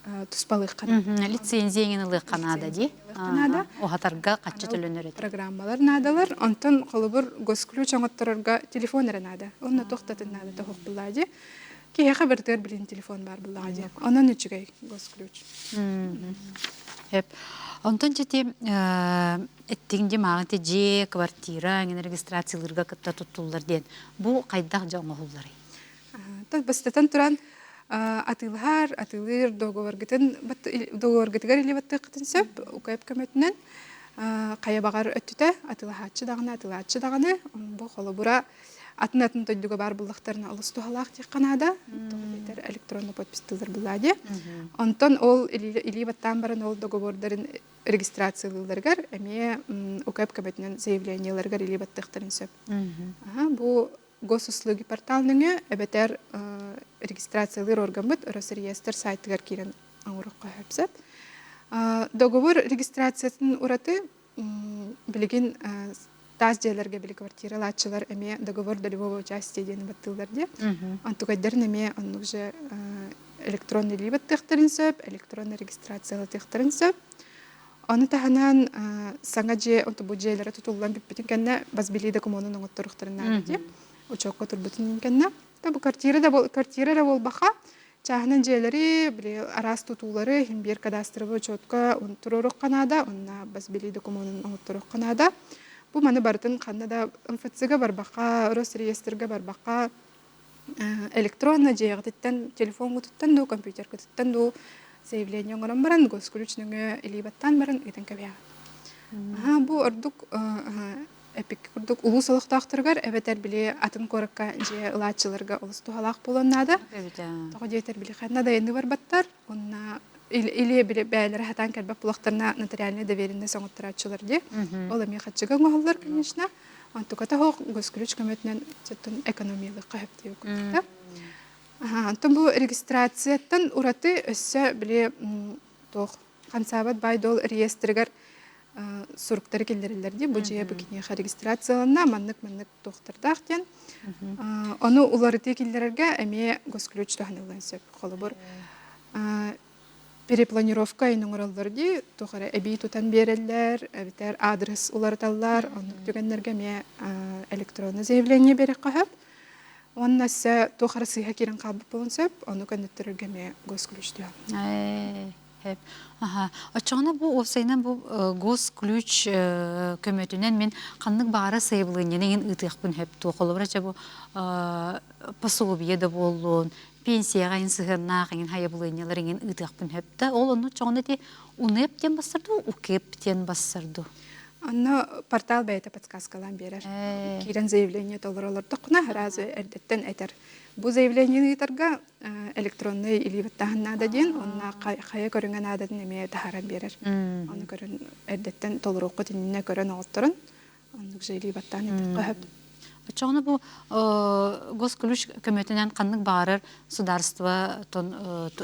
Speaker 4: туспалыққан.
Speaker 1: Лицензияңын ылыққанада ди. Оғатарға қатшы төлөнер.
Speaker 4: Программалар надалар, онтон қолыбыр госключ оңаттырарға телефонары нада. Онна тоқтатын нада тоқық бұлла ди. Кейе қабырдығыр білін телефон бар бұлла ди. Онан үчігай госключ.
Speaker 1: Онтон жете әттігінде мағынты же квартира, регистрацияларға кітта тұттулар ден. Бұл қайдақ жаңы ғылдары?
Speaker 4: Бастатан туран атылыр договоргытыгар или баттықытын сөп, ұқайып көмөтінен қая бағар өттіті атылахатшы дағаны, бұл қолы бұра атын төйдігі бар бұлдықтарына ұлыс тұғалақ дек қанада, электронны подпистылар бұлады. Онтон ол или баттан барын ол договордарын регистрациялыларғар, әме ұқайып көмөтінен заявленияларғар или баттықтарын сөп. Бұл госуслуги порталныгы эбетер регистрациялар органбыт орос реестр сайтыгар кирен аңурукка хөпсеп. Договор регистрациясын ураты билигин таз жерлерге били квартиралачылар эме договор долевого участия дени баттылдар де. Антугайдарын эме оннук же электронный либат тыхтарын сөп, электронный регистрациялы тыхтарын сөп. Оны таханан саңа же онту бу жерлері тутуллан биппитин кенне базбили документын оңоттуруктарына де. Учокко турбутун кенне. Табу квартира да бол баха. Чахнан жээлери, били арас тутуулары, бир кадастровый учетка турурuk канада, онна базбили документын оңоттурук канада. Бу маны бартын канада МФЦ-га барбака, Росреестрге барбака, электронно жеягыттан, телефон гутуттан ду, компьютер гутуттан ду, заявление оңорон баран, госключныңы илибаттан баран итен кабия. Бу ордук эпик курдук улус олуктактыргар эбетер били атын коракка же ылаачыларга улус тухалак болоннада. Тога жетер били ханнада энди барбаттар, онна или били бәйләр хатан калбап булактарына нотариальный доверенность соңоттырачылар ди. Ол эми хатчыга оңоллар, конечно. Антуката хок госключ көмөтүнөн чөтөн экономиялык кайып дип көтүктө. Антон бу регистрацияттан ураты өссө били тох кансабат байдол реестргер суруктары келдерилерди бу жыя букине регистрациялана маннык тохтардактен ону уларыты келдерерге эме госключ тахнылан сөп холобор перепланировка инуңороллорди тохара эби тутан береллер эбитер адрес уларталлар ону түгеннерге ме электронный заявление берек кахап оннаса тохара сыйха кирен кабып болон сөп ону кандидатурга ме госключ диyor.
Speaker 1: Açığına bu ofsayından bu gosключ kömötünen men kanlık bağıra sayıblığından en ıtıqpın hep toğulu bıraca bu pasobiye de bolun, pensiyaga en sığırnaq en hayıblığınyalar en ıtıqpın hep de ol onu çoğuna de unepten bastırdı, ukepten bastırdı.
Speaker 4: Анна портал бәйті подсказкалан берер. Кирен заявление толыраларды құна разы әрдеттен әтер. Бұл заявление итарға электронный или ваттағыннада ден, онна қая көрінген адатын әме тахаран берер. Оны көрін әрдеттен толыр оқы теніне көрін оғыттырын, оннық же или ваттағын әтер қағып.
Speaker 1: Çoğunu bu gosключ kömötünen kanlık bağırır sudarstva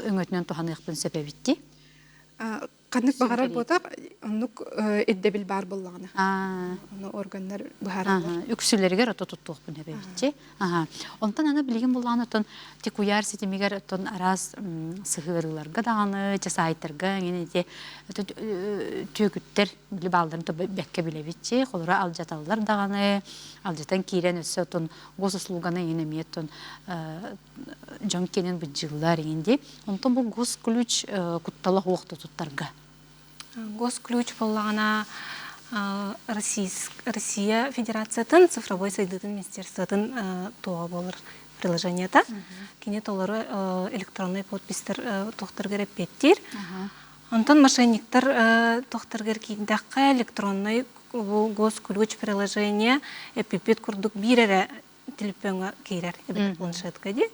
Speaker 1: öngötünen tuhanıqpın sebebitti.
Speaker 4: Канык багарар ботак, онук эддебил бар боллагына. Оны органдар багаралар.
Speaker 1: Үксүлерге рото туттук бу небетчи. Онтан аны билген боллагына тон текуяр ситимигер тон арас сыгырыларга даганы, часайттарга, эне төгүттер били балдарын то бекке билебитчи, колора алжаталлар даганы, алжатан кирен өсө тон госуслуганы эне мет тон жонкенен быжыллар энди. Онтан бу госключ куттала хуакты туттарга.
Speaker 3: Госключ боллағына Россия Федерациятын цифровой сайдытын министерствотын туа болыр приложенията. Кене толары электронный подпистер тоқтыр кереп беттер. Онтон мошенниктер тоқтыр кер кейдаққа электронный госключ приложение эпипет курдук бирере телефонга кейрер эбит планшетка ди.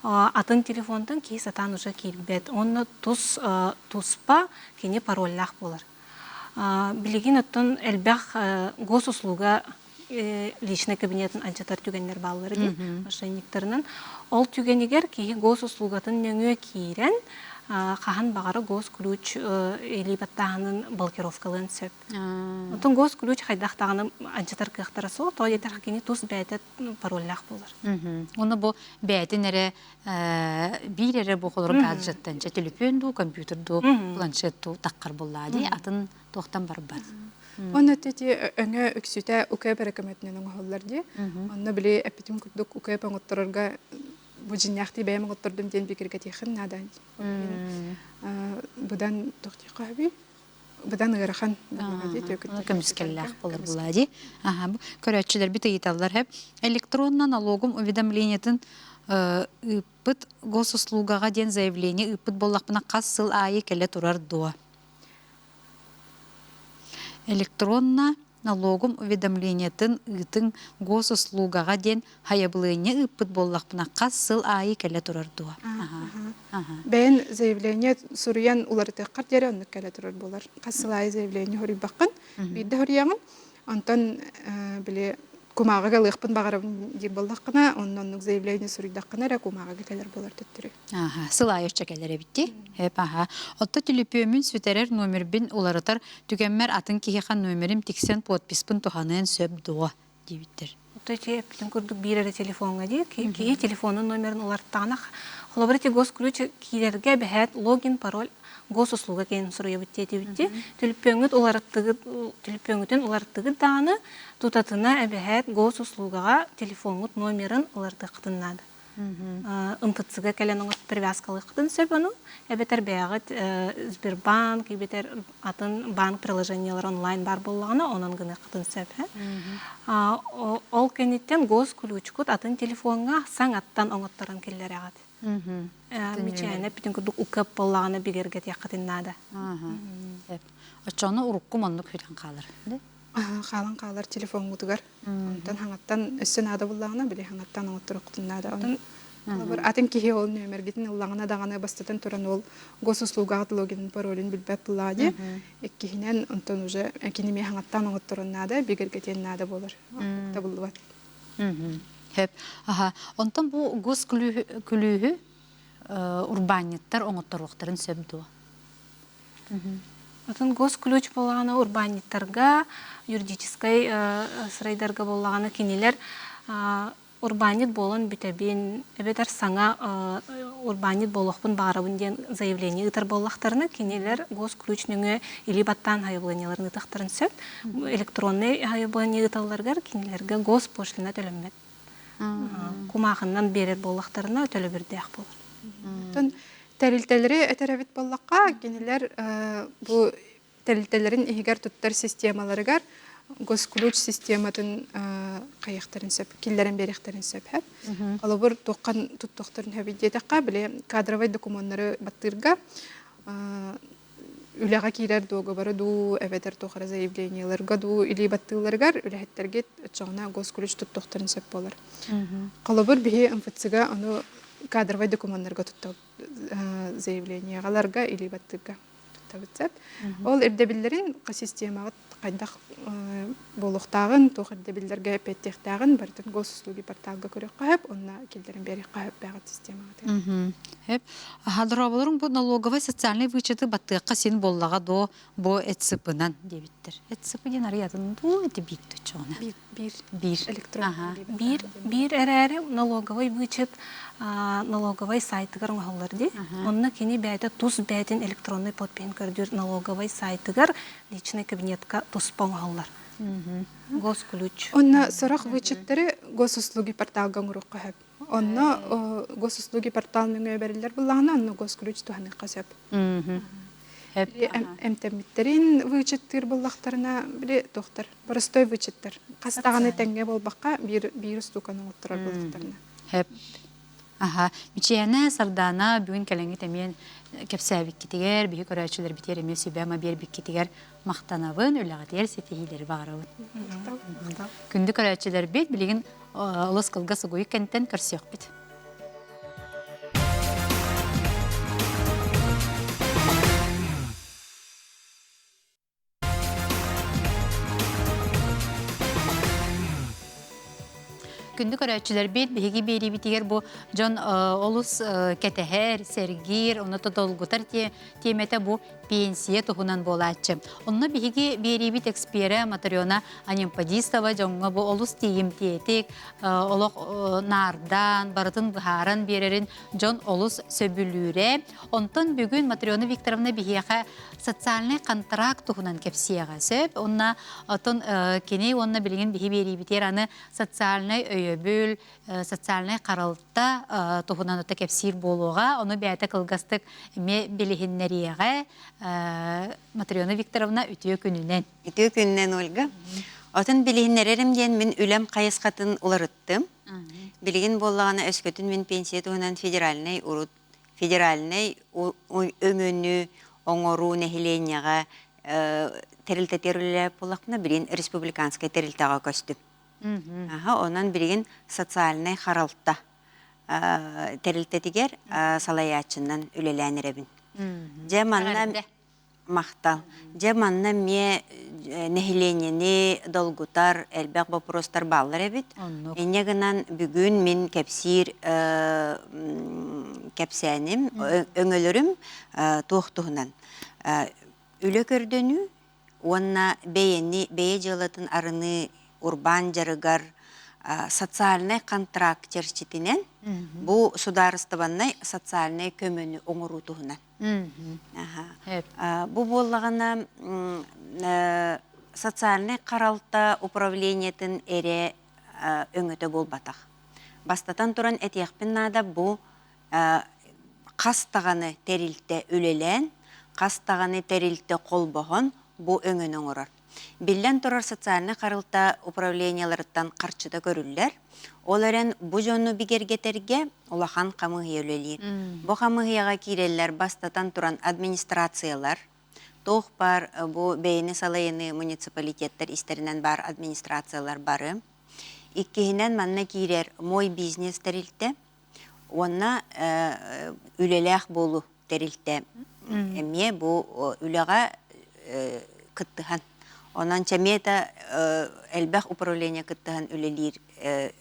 Speaker 3: Атын телефонтан кей сатан уже кейбет. Онны туспа кене пароллах болыр. Билигин оттон элбах госуслуга личный кабинетін анчатар түгеннер баллары ди мошенниктеринен. Ол түгенигер кей госуслугатын нөңө кейрен қахан бағары госключ элибаттағының блокировкалын сөп. Оттон госключ хайдақтағының анчатар кықтары сол, то етер кені тус бәйті пароллах болыр.
Speaker 1: Оны бұл бәйтін әрі бір әрі бұқылыр гаджеттен, телефонду, компьютерду, планшетту таққар болады, атын тоқтан бар.
Speaker 4: Оны тети өңө үксүтә үкә бәрәкәмәтнең оңголлар ди. Онны биле әпитим күрдүк үкә паңоттырырга бу җиннәхти бәйәм оттырдым дигән фикергә тихен надан. Будан тохти каби. Будан гырахан ди төкөт.
Speaker 1: Көмскәлләх булыр булади. Бу көрәтчеләр бит әйтәләр һәп электронна налогом уведомлениятын ыпыт госуслугага ден заявление ыпыт боллакпына касыл айы келе турар дуа. Электронна налогом уведомлениятын ытың госуслугага ден хаябылыне ыпыт боллакпына касыл айы келе турар дуа.
Speaker 4: Бәйін заявление сурыян улары тәққар дәрі онны кәлі тұрар болар. Касыл айы заявление хори бақын, бейді хорияңын, онтан біле кумаға лықпын бағарабын дер болдаққына, онның заявление сурыйдаққына рә кумаға кәлер болар төттірі.
Speaker 1: Сылай өшчә кәлері бітті. Отта түліпөмін сөтерер номер бін оларытар түгенмер атын кейхан номерім тіксен подписпын туханын сөп дуа дейбіттір.
Speaker 3: Отта әпітін күрдік бір әрі телефонға де, кей телефонын номерін оларттағына Холобрати госключ килерге бәһәт логин пароль госуслуга кен сұрыя бітті. Телеппөңітін оларттығы даны тұтатына әбәһәт госуслугаға телефонгыт номерін оларды қытыннады. МПЦ-га кәлен оңыр привязкалы қытын сөп оны. Әбәтер бәғыт Сбербанк, әбәтер атын банк приложениялар онлайн бар болғаны, оның гыны қытын сөп. Ол кәнеттен госключкут атын телефонға саң аттан оңыттырын келлер ағады. Мичайна бүтін күрдік ұқып болағаны бігерге тияқытын нады.
Speaker 1: Очоны ұрыққы мұнды көйлен қалыр.
Speaker 4: Қалан қалар телефон ұтығар. Онтан хаңаттан өссен ады болағына біле хаңаттан оңыттыр ұқтын нады. Атын кеге ол нөмергетін ұлағына дағаны бастатын тұран ол госуслуғағыт логин паролин білбәп бұлады. Еккехінен онтан уже әкенеме хаңаттан оңыттырын нады, бігерге тен нады болыр.
Speaker 1: Онтан бұл гос күлігі урбаниттар оңыттыруқтарын сөбді.
Speaker 3: Отын госключ болағаны урбаниттарға, юридическай сырайдарға болағаны кенелер урбанит болын бүтәбен, әбетер саңа урбанит болуқпын бағарабын ден заявление ұтар болақтарына кенелер госключныңы илибаттан хайыбланияларын ұтақтарын сөп, электронный хайыблания ұталарғар кенелерге госпошлина төлімет. Кумағынан берер болақтарына өтөлі бірді ақ болыр.
Speaker 4: Тәрілтелері әтәрәбет боллаққа кенелер бұл тәрілтелерін егер тұттар системаларығар госключ систематын қайықтарын сөп, келдерін беректерін сөп. Қалы бір тоққан тұттықтарын әбедетіққа біле кадровай документтары баттырға үләға кейлер доғы бары ду әбетер тоқыра заявленияларға ду или баттыларғар үләхеттерге өтшағына госключ тұттықтарын сөп болар. Қалы бір біге МФЦ-га оны кадровай документтарға тұттық заявленияларға или баттырға тұттық өтсәп. Ол әрдебілерін системағыт қайдақ болуқтағын, тоқ әрдебілерге әпеттектағын бардың госуслуги порталға көрек қағып, онына келдерін берек қағып бәғыт системағыт.
Speaker 1: Хадырабылырың бұл налоговай социальный вычеты баттыққа сен боллаға до бо әтсіпінан дебіттір. Әтсіпінен арыятын ду әті бейт өтшіғына?
Speaker 4: Bir. Электронный.
Speaker 3: Bir әрі налоговай вычет налоговай сайтыгар оңғаларды. Онына кені бәйті тұз бәйтін электронный подпен көрдір налоговай сайтыгар личный кабинетка тұспа оңғалар. Госключ.
Speaker 4: Онна сорах вычеттері госуслуги порталға ұңырық қағып. Онна госуслуги порталының өбәрілер бұлағына онна госключ туғаны қасып.
Speaker 1: Хеп.
Speaker 4: Эмтемиттерин вычеттер буллахтарына биле доктор. Простой вычеттер. Кастаганы теңге болбакка бир стуканы оттырар буллахтарына.
Speaker 1: Хеп. Аха, мичияна сардана бүгін кәлеңі тәмен кәпсәбік кетігер, бейі көрәтшілер бітер еме сөйбәма бербік кетігер мақтанабын, өліғатер сетігілері бағарауын. Күнді көрәтшілер бет, білеген ұлыс қылға сұғуы кәнттен көрсек бет. Күнді көрәтшілер бет, бейгі бейрі бітігер бұл жон олыс кәтәхер, сәргір, оны тұтолғытар теметі бұл пенсия тұхынан болатшы. Онына бейгі бейрі бит экспері Матариона Анимпадистова жоңға бұл олыс тейім тетек, олық нардан, барытын бұхаран берерін жон олыс сөбілуре. Онтын бүгін Матариона Викторовна бейгі социальный контракт тұхынан кәпсияға сөп. Онына кене онына білген бейгі бейрі бітер аны социальный өйөбүл, социальный қаралытта тұхынан өті кәпсир болуға, оны бәйті қылғастық белігіннеріеға Матариона Викторовна үтіе күнінен.
Speaker 5: Үтіе күнінен, Ольга. Отын белігіннерерімден мен үлем қайысқатын ұларыттым. Білігін болағына өскөтін мен пенсия тұғынан федеральный өңіні оңыру нәхиленияға тәрілтәтерлі болақына білген республиканскай тәрілтаға көстім. Онан білген социальный қаралтта тәрілтәтігер салаячынан үлеләніребін. Жаманна мақтал. Жаманна ме нәхиленені долгутар әлбәқ вопростар баллар әбіт. Енегінен бүгін мен кәпсәнім, өңілерім тоқтығынан. Үлі көрдіні, онна бейе жылатын арыны урбан жарыгар социальный контракт черчитинен бу сударыстыбаннай социальный көмөні оңыру туғынан. Бу болағана социальный қаралта управлениятын эре өңөті болбатақ. Бастатан туран әтияқпен нада бу қастағаны тәрілті өлелен, қастағаны тәрілті қолбағын бу өңін оңырар. Биллен турар социальный қарылта управленияларыттан қарчыда көрілер. Оларын бұ жону бігергетерге олахан қамығия өлелер. Бұ қамығияға кейрелер бастатан туран администрациялар, тоқ бар бұ бейіні салайыны муниципалитеттер истерінен бар администрациялар бары. Иккехінен манна кейрер мой бизнес тәрілті, онна үлеләқ болу тәрілті. Әме бұ үлеға кыттыған. Онан чамета әлбәқ управления кыттыған үлелер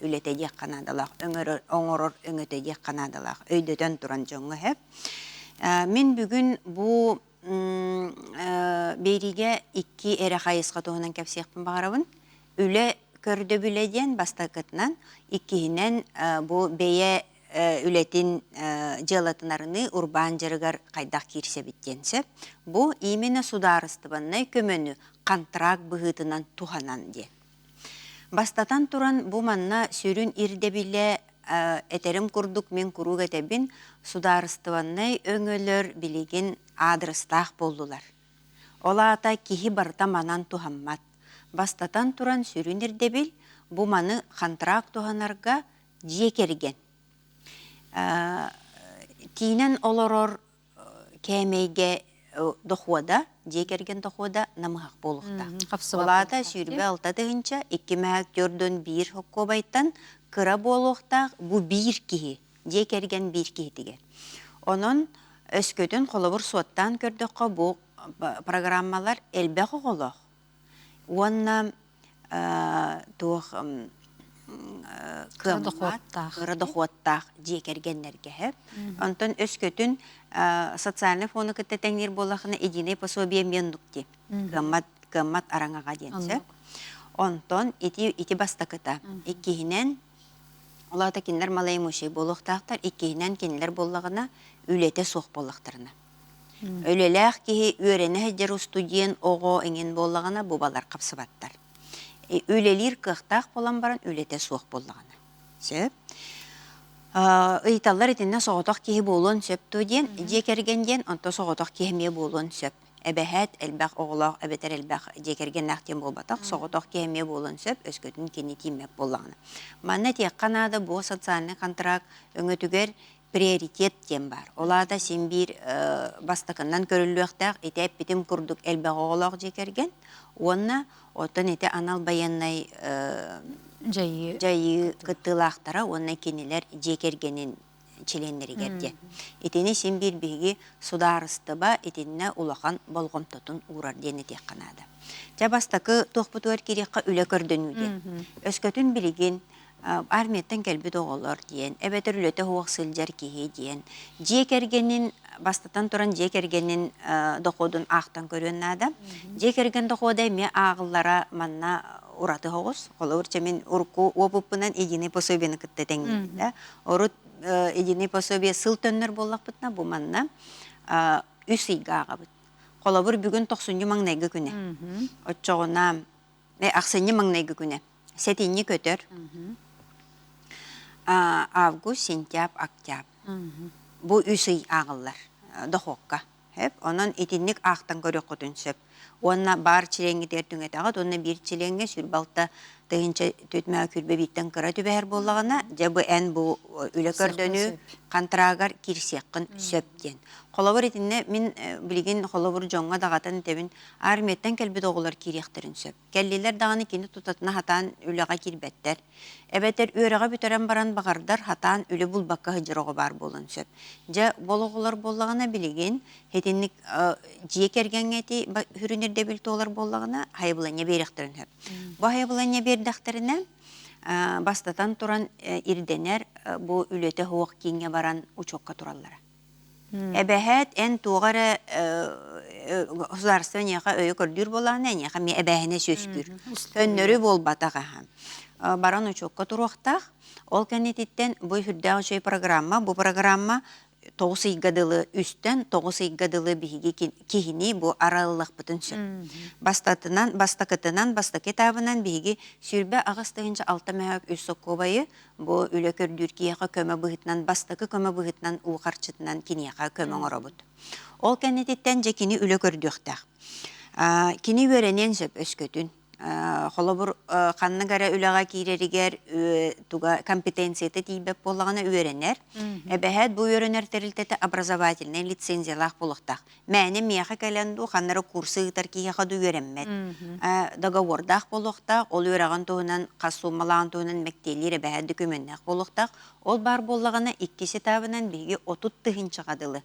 Speaker 5: үлетедек қанадалақ, оңырыр өңетедек қанадалақ, өйдетен тұран жоңы әп. Мен бүгін бұл бейриге 2 әрі қайысқа тоғынан кәпсеқпін бағарабын. Үлі көрді бүледен бастақытынан 2-нен бұл бейе үлетін жылатынарыны урбан жарығар қайдақ керсе біттенсі. Бұл имені сударыстыбаннай көмөні контракт бұғытынан туғанан де. Бастатан туран бұл манна сөрін ирдебілі әтерім күрдік мен күруг әтебін сударыстыбаннай өңілер білеген адрестақ болдылар. Ола ата кихи барта манан туғанмат. Бастатан туран сөрін ирдебіл бұл маны контракт туғанарға жекерген. Тинен олорор кәмейге доқуада, жекерген доқуада намығақ болуқта. Олада сүйірбе алтадығынша 2 мәк 4-1 хоқко байтан кыра болуқта бұ 1 кихи, жекерген 1 кихитіге. Onun өскөтін қолыбыр суаттан көрдіққа бұ программалар әлбәқі қолуқ. Онна туық кырадохуаттақ жекергенлерге хеп. Онтон өскөтін социальный фоны кітті тәңнер болақына единый пособие мендукте. Гаммат араңаға денсі. Онтон ити баста кыта. Иккейінен, олата кендер малай мөшей болуқтақтар, иккейінен кендер болағына үлеті соқ болақтарына. Өлеләқ кейі өрені әдер студиен оғы әңен болағына бұбалар қапсыбаттар. Өлелер қықтақ болан баран өлеті соқ болағына. Сөп. Ыйталар етінде соғытақ кейі болуын сөп төден, жекергенден онта соғытақ кейіме болуын сөп. Эбәһәт элбәх оғлақ, әбетер элбәх декерген нәқтен болбатақ, соғытақ кеме болын сөп, өскөтін кені тимеп болағына. Манна тек қанады бұл социальный контракт өңөтігер приоритет тем бар. Олада сен бір бастықынан көрілуқтақ, етеп бітім күрдік элбәқ оғлақ декерген, онна отын ете анал баяннай жайы кыттылақтара, онна кенелер декергенін челендері керде. Етені сен бір бігі сударысты ба, етеніне улақан болғым тұтын урар дені тек қанады. Жабастақы тоқпытуар кереққа үлі көрдінуде. Өскөтін білеген армияттан кәлбі доғылар дейін, әбәтір үлөті хуақ сылжар кейі дейін. Жекергенін, бастатан тұран жекергенін доқудың ақтан көрген ада. Жекерген доқудай ме ағыллара манна ураты хоғыз. Қолы үрчемен ұрку опыппынан едіне пособені күтті тәңгейді. Орут едіне пособия сыл төннер болақ бұтна бұл манна үс иға аға бұт. Қолы бұр бүгін 90 маңнайғы күні. Отчоғына ақсыны маңнайғы күні. Сәтейні көтір. Август, сентябрь, октябрь. Бұл үсей ағылар, доқоққа. Онын етінік ақтан көрек құтын сөп. Онына бар чиленге тертіңет ағыд, онына бір чиленге сүрбалта тығынша төтмәі күрбе биттен қыра түбәр болағына, жабы ән бұл үлі көрдөні қантырағар кирсеққын сөптен. Қолабыр етіне мен білген қолабыр жоңға дағатын тебін армияттан кәлбі доғылар киректерін сөп. Кәллелер дағаны кені тұтатына хатан үліға кирбәттер. Әбәттер өріға бүтәрен баран бағардар хатан үлі бұл баққа хыжырығы бар болын сөп. Жа болығылар болағына білген, хетінік жекерген әті хүрінерде білті олар болағына хайбылanya беректерін сөп. Бұл хайбылanya бердіқтеріне бастатан тұран ирденер бұл үлеті хуақ кеңе баран учоққа тұралары. Әбәхәт ән туғары ұзарыстан яқа өйі көрдір болағына, яқа ме әбәхіне сөзгір. Өннөрі бол батаға. Баран ұчоққа тұруқтақ, ол кәнететтен бұл хүрдағы жөй программа, бұл программа 9 игадылы үстен 9 игадылы бігі кейіні бұл аралылық бұтын сөп. Бастақытынан, бастақетабынан бігі сүрбе ағыстығынша 6 мәйік үс соққобайы бұл үлі көрдір кейеға көмі бұғытынан, бастақы көмі бұғытынан ұлғарчытынан кенеға көмі ғыра бұд. Ол кәнететтен же кені үлі көрдіқтақ. Кені өренен сөп өскөтін. Холобур қанны ғара үліға кейрерігер компетенцияты тейбеп болағына өренер. Әбәхәт бұл өренер тәрілтеті образовательный лицензиялақ болықтақ. Мәне мияға кәлінду қаннары курсы ғытар кейеға ду өренмет. Договордақ болықтақ, ол өраған туғынан, қасумалаған туғынан мәктейлер әбәхәт дүкіменнақ болықтақ. Ол бар болағына иккесі табынан бейге 30 тұхын шығадылы.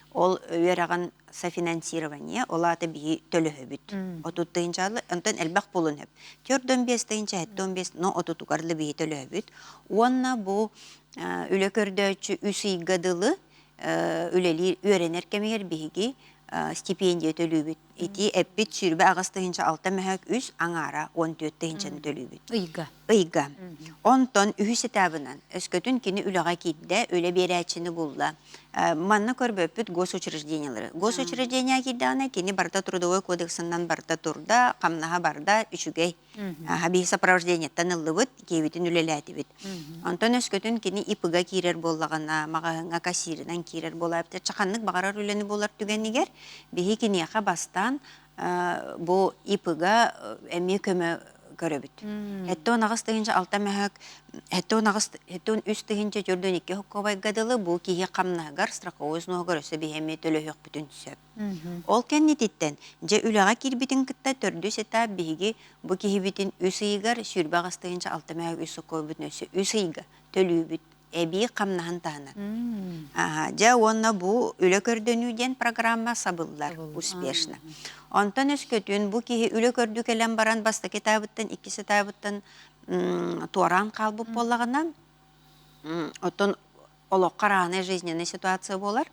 Speaker 5: Ол өраған софинансирование, ол аты бейі төлі хөбіт. 30 тұхыншалы, онтан әлбәқ болын хөп. 4-15 тұхынша, 7-15, но 30 тұқарлы бейі төлі хөбіт. Онна бұл үлі көрдәчі үсі ғадылы үлелер өренер кәмегер бейге стипендия төлі хөбіт. Ити әппет сүрбі ағыз тұхынша 6 мәхәк үс, аңара 14 тұхыншаны төлі хөбіт. Ыйға. Онтон үхісі табынан, өскөтін кені үліға кейді, өлі берәтшіні болла. Манна көрбі өппіт госучреждениялары. Госучреждения кейдіғана кені барда трудовой кодексынан барда турда, қамнаға барда үшігей. Хабихи сопровождениеттан ыллыбыт, кейбетін үлеләті бит. Онтон өскөтін кені ипыға кейрер боллағана, мағағыңа кассирынан кейрер болла. Чақанлық бағарар үлені болар түгенігер, бейі кенеға бастан бұл ипыға әме көмі көрөбіт. Әттон ағыз тұхынша 6 мәхәк, әттон үс тұхынша жүрден 2 хұққабай ғадылы бұл кейе қамнағар страховой ұзынуғыр өсі бейхеме төлі хөк бүтін сөп. Ол кәннететтен, же үліға кербетін күтті түрді сета бейге бұл кейе бітін үс иығар сүрбі ағыз тұхынша 6 мәхәк үс хұққабай бүтін өсі үс иығы төлі бүт. Әбей қамнағын тағынан. Жа онна бұл үлі көрдөнүүден программа сабылдар успешна. Онтан өскөтін бұл кейі үлі көрді кәлем баран басты кетабыттан, иккесі табыттан туаран қалбып болағына. Отын олық қарағына жизненный ситуация болар.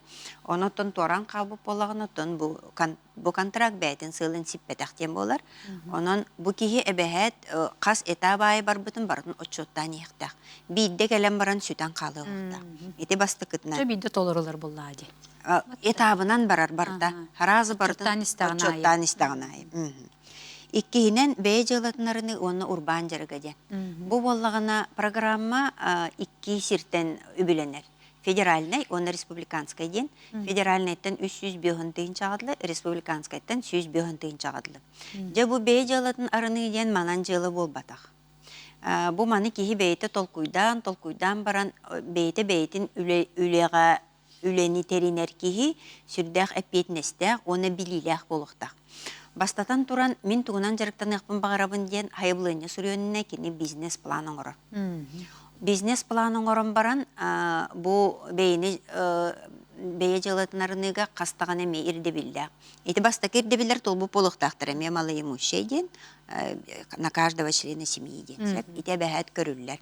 Speaker 5: Онытын туаран қалбып болағына, бұл контракт бәйтін сылын сиппетақтен болар. Онын бұл кейі әбәхәт қас этабайы бар бұтын барын отчоттан еқтақ. Бейді кәлем баран сүтан қалы ұқтақ. Еті басты күтінен.
Speaker 1: Бейді толырылар болла аде.
Speaker 5: Этабынан барар барда. Харазы бардың отчоттан істағын айы. Иккиһинен бәй жылатынарыны оны урбан жарыға ден. Бұл боллағына программа икки сиртен үбіленер. федеральный, оны республиканскай ден. Федеральныйттан 300 бүйін тыйын чағадылы, республиканскайттан 100 бүйін тыйын чағадылы. Же бу бей жалатын арыны ден манан жылы болбатақ. Бу маны кихи бейті толкуйдан баран бейтін үлені теринер кихи сүрдәқ әппетінестәқ, оны билиләқ болуқтақ. Бастатан туран мен туғынан жарықтан яқпын бағарабын ден хайблыны сүреніне кені бизнес планын ұрыр. Бизнес планын ұрын баран бу бейіне бейе жылатынарыныға қастаған әме ирде білдәқ. Эти бастак ирде білдер тол бұ полықтақтыр әме малы емушей ден, на каждого члена семьи ден. Ите бәхәт көрілілер.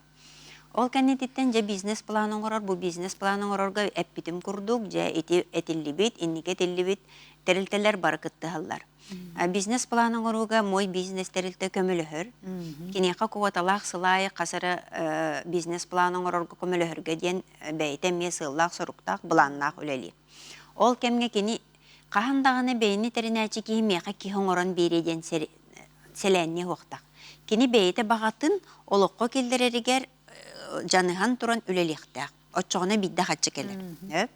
Speaker 5: Ол кәнететтен же бизнес планын ұрар, бұл бизнес планын ұрарға әппетім күрдік, же әтілі бет, иннеке әтілі бет, тәрілтелер бар күтті халлар. Бизнес планын ұрға мой бизнес тәрілті көміліхір. Кенеқа куаталақ сылайы қасыры бизнес планын ұрарға көміліхірге ден бәйтәме сыллақ сұрықтақ бұланнақ өлелі. Ол кәмге кені қағандағыны бәйіні тәрінәчі кеймеға кейін ұрын береден сәләнне оқтақ. Кені бәйті бағатын олыққа келдірерігер жаныған туран үлелектәк. Отчоғына бидді қатшы келер.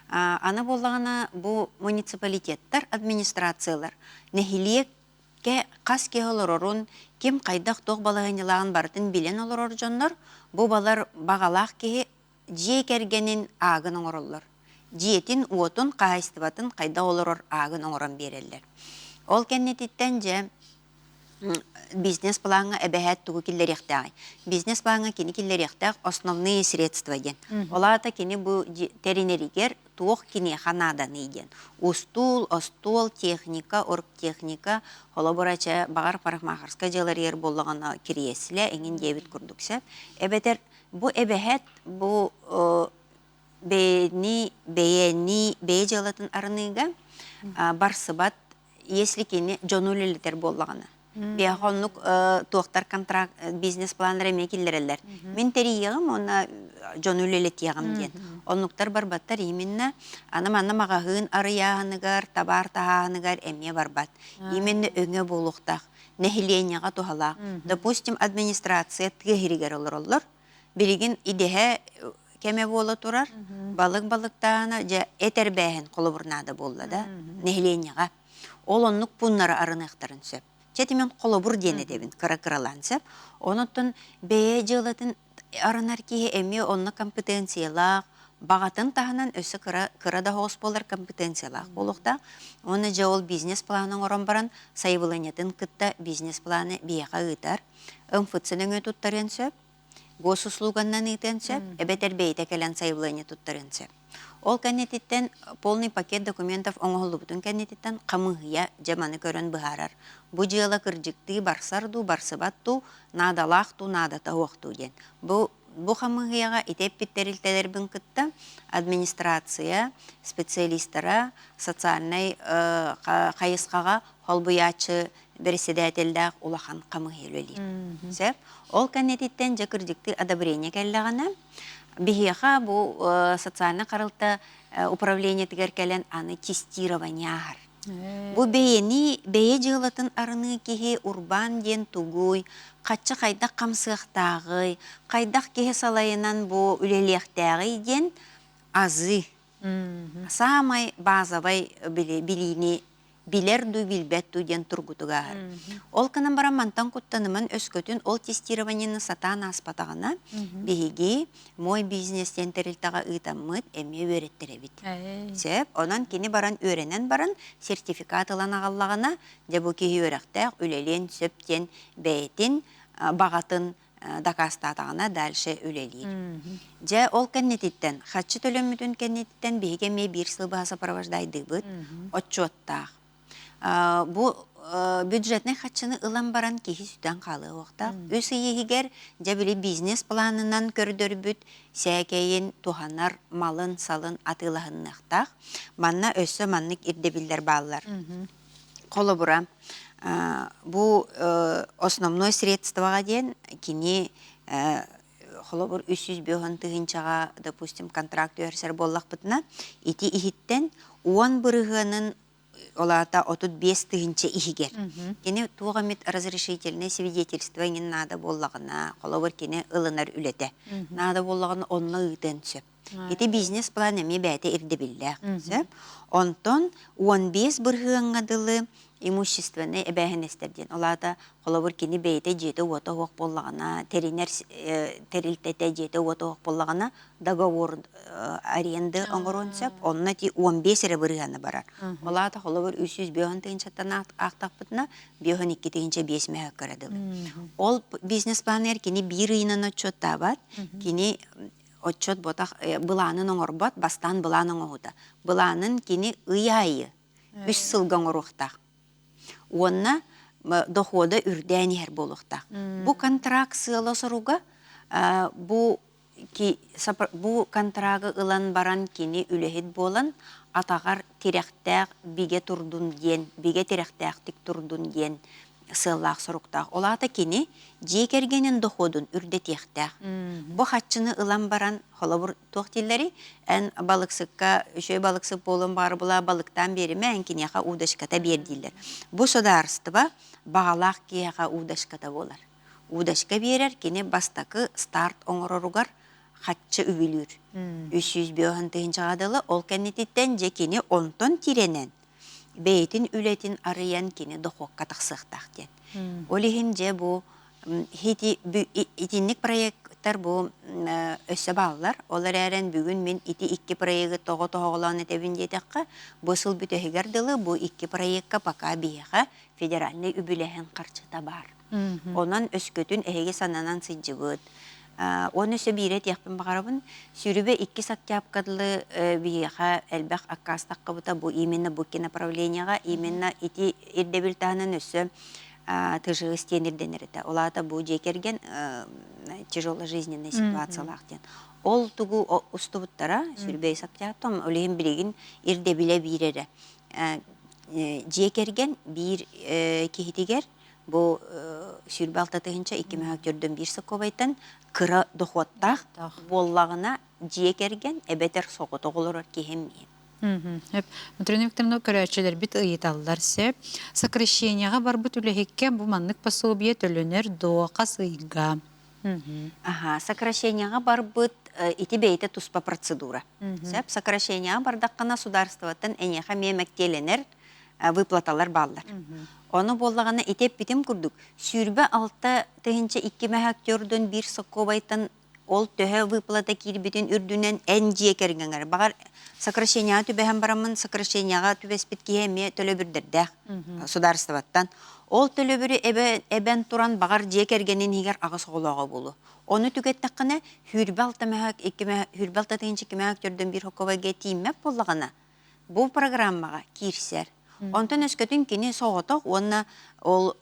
Speaker 5: Аны болағына бұл муниципалитеттер, администрациялар нәхилиекке қас кеғылыр орын, кем қайдақ тоқ балағынылағын бардың білен олыр оржонлар, бұл балар бағалақ кеге жие кергенін ағының орылыр. Жиетін уотын қағайстыбатын қайда олыр ағының орын берелер. Ол кәннететтен же бизнес планга эбэхәт тугу киллерехтәгай. Бизнес планга кини киллерехтәг основные средства ден. Олата кини бу теринеригер туох кини ханадан иден. Устул, остол, техника, оргтехника, холоборача багар парахмахарска жалар ер боллагана кириесле эңин дебит курдукса. Эбетер бу эбэхәт бу бeye жалатын арыныга барсыбат если кини жонулелитер боллагана. Биахонлук туақтар контракт бизнес планлары мекиллерелер. Мен терияғым, оны жон үлелет яғым ден. Онлуктар барбаттар именно анам мағағын арыяғыныгар, табар тағағыныгар әме барбат. Именно өңе болуқтақ, нәхиленияға тухалақ. Допустим, администрация тігігірігер олар. Білігін идеге кеме болы тұрар, балықтағына әтер бәхін қолы бұрнады болды да, нәхиленияға. Ол онлук бұнлары арынықтарын сөп. Четимен қолыбыр дені дебін, кыра-кыралансып, онытын бәе жылатын арынар кейі әме онны компетенциялақ, бағатын тағынан өсі кырада хоғыс болар компетенциялақ болуқта, оны же ол бизнес планын орын баран сайбыланетін кытта бизнес планы бияға ұйтар, ұмфытсының өтуттарын сөп, госуслуганнан ұйтын сөп, әбетер бейті кәлін сайбыланы тұттарын сөп. Ол кәнететтен полный пакет документов оңғылы бұтын кәнететтен қамығыя жаманы көрін бұғарар. Бұ жылы кіржікті барсарду, барсыбатту, надалақту, надата оқту ден. Бұ қамығыяға етеп-біттерілтелербін күтті администрация, специалистара, социальный қайысқаға холбуячы берседәтелдәқ улахан қамығы өлелер. Ол кәнететтен жа кіржікті одобрение кәллағана, Бихеха бу социально қарылты управление тігер кәлен аны тестирование ағыр. Бу бейе жылатын арыны кеге урбан ден тугуй, қатшы қайдақ қамсықтағы, қайдақ кеге салайынан бу үлелектәғі ден азы. Самай базавай біліні билерду билбетту ден тургутугар. Ол кынан бара мантан куттанымын өскөтін ол тестированияны сатан аспатағына бейге мой бизнестен терілтаға ұйтамыд әме өреттеребит. Сеп, онан кені баран өренен баран сертификат ылан ағаллағына жабу кеге өректәк үлелен сөптен бәйтін бағатын дакастатағына дальше үлелейір. Жа ол кәннететтен, қатшы төлөмүтін кәннететтен бейге ме бір сыл бағаса праваждайды бұд, отчоттақ. Бу бюджетный хатчыны ылан баран кихи сүтен қалы оқтақ. Өсі егер жабілі бизнес планынан көрдөрбүт сәкейін туханар малын салын атылағыннақтақ. Манна өсі маннык ирдебілдер балылар. Қолы бұра. Бу основной средствоға ден кені қолы бұр 300 бүйін тұғынчаға, допустим, контракт өрсер боллақ бұтына, ити ихіттен 10 бұрығының олата 35 тыгынча ихигер. Кені туғамет разрешительное свидетельство еңін нада боллағына, қолауыр кені ылынар үлеті. Нада боллағына онна ұйтын сөп. Ити бизнес план эми бәте ирдебилләк. Онтон 15 бырхыңадылы имущественный эбәһенестерден. Олата холобур кини бәйте жете ота хоқ боллагана, теринер терилтете жете ота хоқ боллагана договор аренды оңоронсап, онна ти 15 эре бырханы барар. Олата холобур 300 бөһөн тыгынчаттан ақтақпытына бөһөн 2 тыгынча 5 мәһәк карадылы. Ол бизнес планер кини бир ыйынан отчет табат, кини отчет ботақ быланын оңорбот, бастан быланын оңута. Быланын кини ыйайы, 3 сылган оруқтақ. Онна дохода үрдәнер болуқтақ. Бу контракт сыйлы соруга, бу контрагы ылан баран кини үлехет болан, атағар теректәк биге турдун ген, биге теректәк тик турдун ген сыллақ соруқтақ. Олата кини жекергенін доходун үрдетектәк. Бу хатчыны ылан баран холобур тоқтиллери, ән балықсыққа, үшөй балықсық болын бар бұла балықтан беріме, ән кинеға удашката берділер. Бу содарыстыба бағалақ кияға удашката болар. Удашка берер, кини бастакы старт оңыроругар хатчы үбілір. 300 бөһін тыгынчағадылы, ол кәнететтен же кини онтон тиренен. Бейтин үлетин арыян кини дохуаққа тақсықтақ ден. Олихин же бу итинник проекттар бу өссі балылар. Олар әрен бүгін мен ити 2 проекты тоғы-тоғылан етебін детеққа, бу сыл бүтігерділі бу 2 проектқа пока бейіға федеральный үбілеген қарчыта бар. Онан өскөтін әйге сананан сыджығыд. Оны өсі бейрет яқпын бағарабын, сүрібе 2 саттяпқадылы бейіға әлбәқ аққастаққа бұта бу именно бұки направленияға, именно ити ирдебілтағынан өсі тыжығы стенерденерді. Олата бу жекерген тяжело жизненный ситуациялақтен. Ол тугу ұстыбыттара сүрбей саттяптым, олеген білеген ирдебіле бейрері. Жекерген бір кейтігер, бу сүрбе алтатығынша 2 мәхактөрден бір сыққобайтын кыра дұқуаттақ боллағына жекерген әбетер соғыты олар кейемейін.
Speaker 1: Матрина Викторовна, көрәчелер бит ыйыталлар сеп. Сокращенияға бар бұт үлехекке бұл маннық пособие төлөнер доқас ыйға.
Speaker 5: Сокращенияға бар бұт ити бейті туспа процедура. Сеп сокращенияға бардаққана сударстваттан әнеға мемектеленер выплаталар баллар. Оны боллағана етеп бітім күрдік. Сүрбе 6 тыгынча 2 мәхактөрден бір соққобайтын ол төһө выплата кирбитин үрдүнен ән жекергенер. Бағар сокращения түбәһен барамын, сокращенияға түбәспет киеме төлөбүрдердәк сударстваттан. Ол төлөбүрі әбән туран бағар жекергенен егер ағыс олаға болу. Оны түгеттаққына хүрбалта тыгынча 2 мәхактөрден бір соққобайға тиіммәп боллағана. Бұл программаға кирсер. Онтан өскөтін кені соғытық, онына ол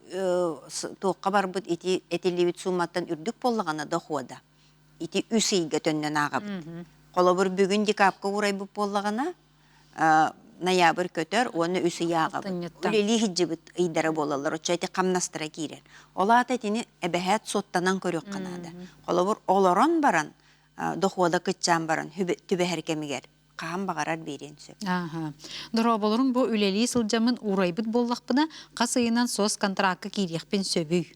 Speaker 5: тоққа бар бұд етелевет суматтан үрдік болығана дұқуада. Ити үсейге төннен ағабыд. Қолабыр бүгін декапқа урай бұп болығана, ноябр көтер, оны үсей ағабыд. Үлелі хиджібіт ұйдары болалар, отчайты қамнастыра кейрер. Ола атайтыны әбәхәт соттанан көрек қанады. Қолабыр оларан баран, дұқуада күтчан баран, түбе әркемігер. Қағам бағарар берен сөп.
Speaker 1: Дұраболырың бұл үлелі сылжамын урайбыт боллақпына қасыйынан сос контракты кейрекпен сөбүй.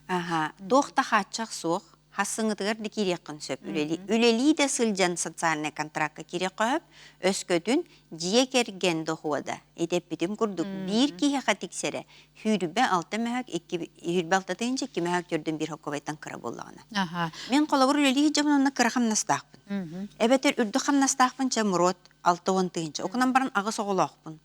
Speaker 5: Доқта қатшақ соқ, хасыңытығыр да кейрекін сөп. Үлелі де сылжан социальный контракты кейрек қойып, өскөтін жекерген доқуада. Етеп бітім күрдік. Бір кейеға тексері, хүрбе 6 мәхәк, хүрбе 6 тыгынча 2 мәхәк түрдің бір хоққабайтан қыра болағына. Мен қолабыр үлелі жамын онына қыра қамнастақпын. Әбәтер үрді қамнастақпын ча мұрот 6-10 тыгынча. Оқынан баран ағы соғылақпын.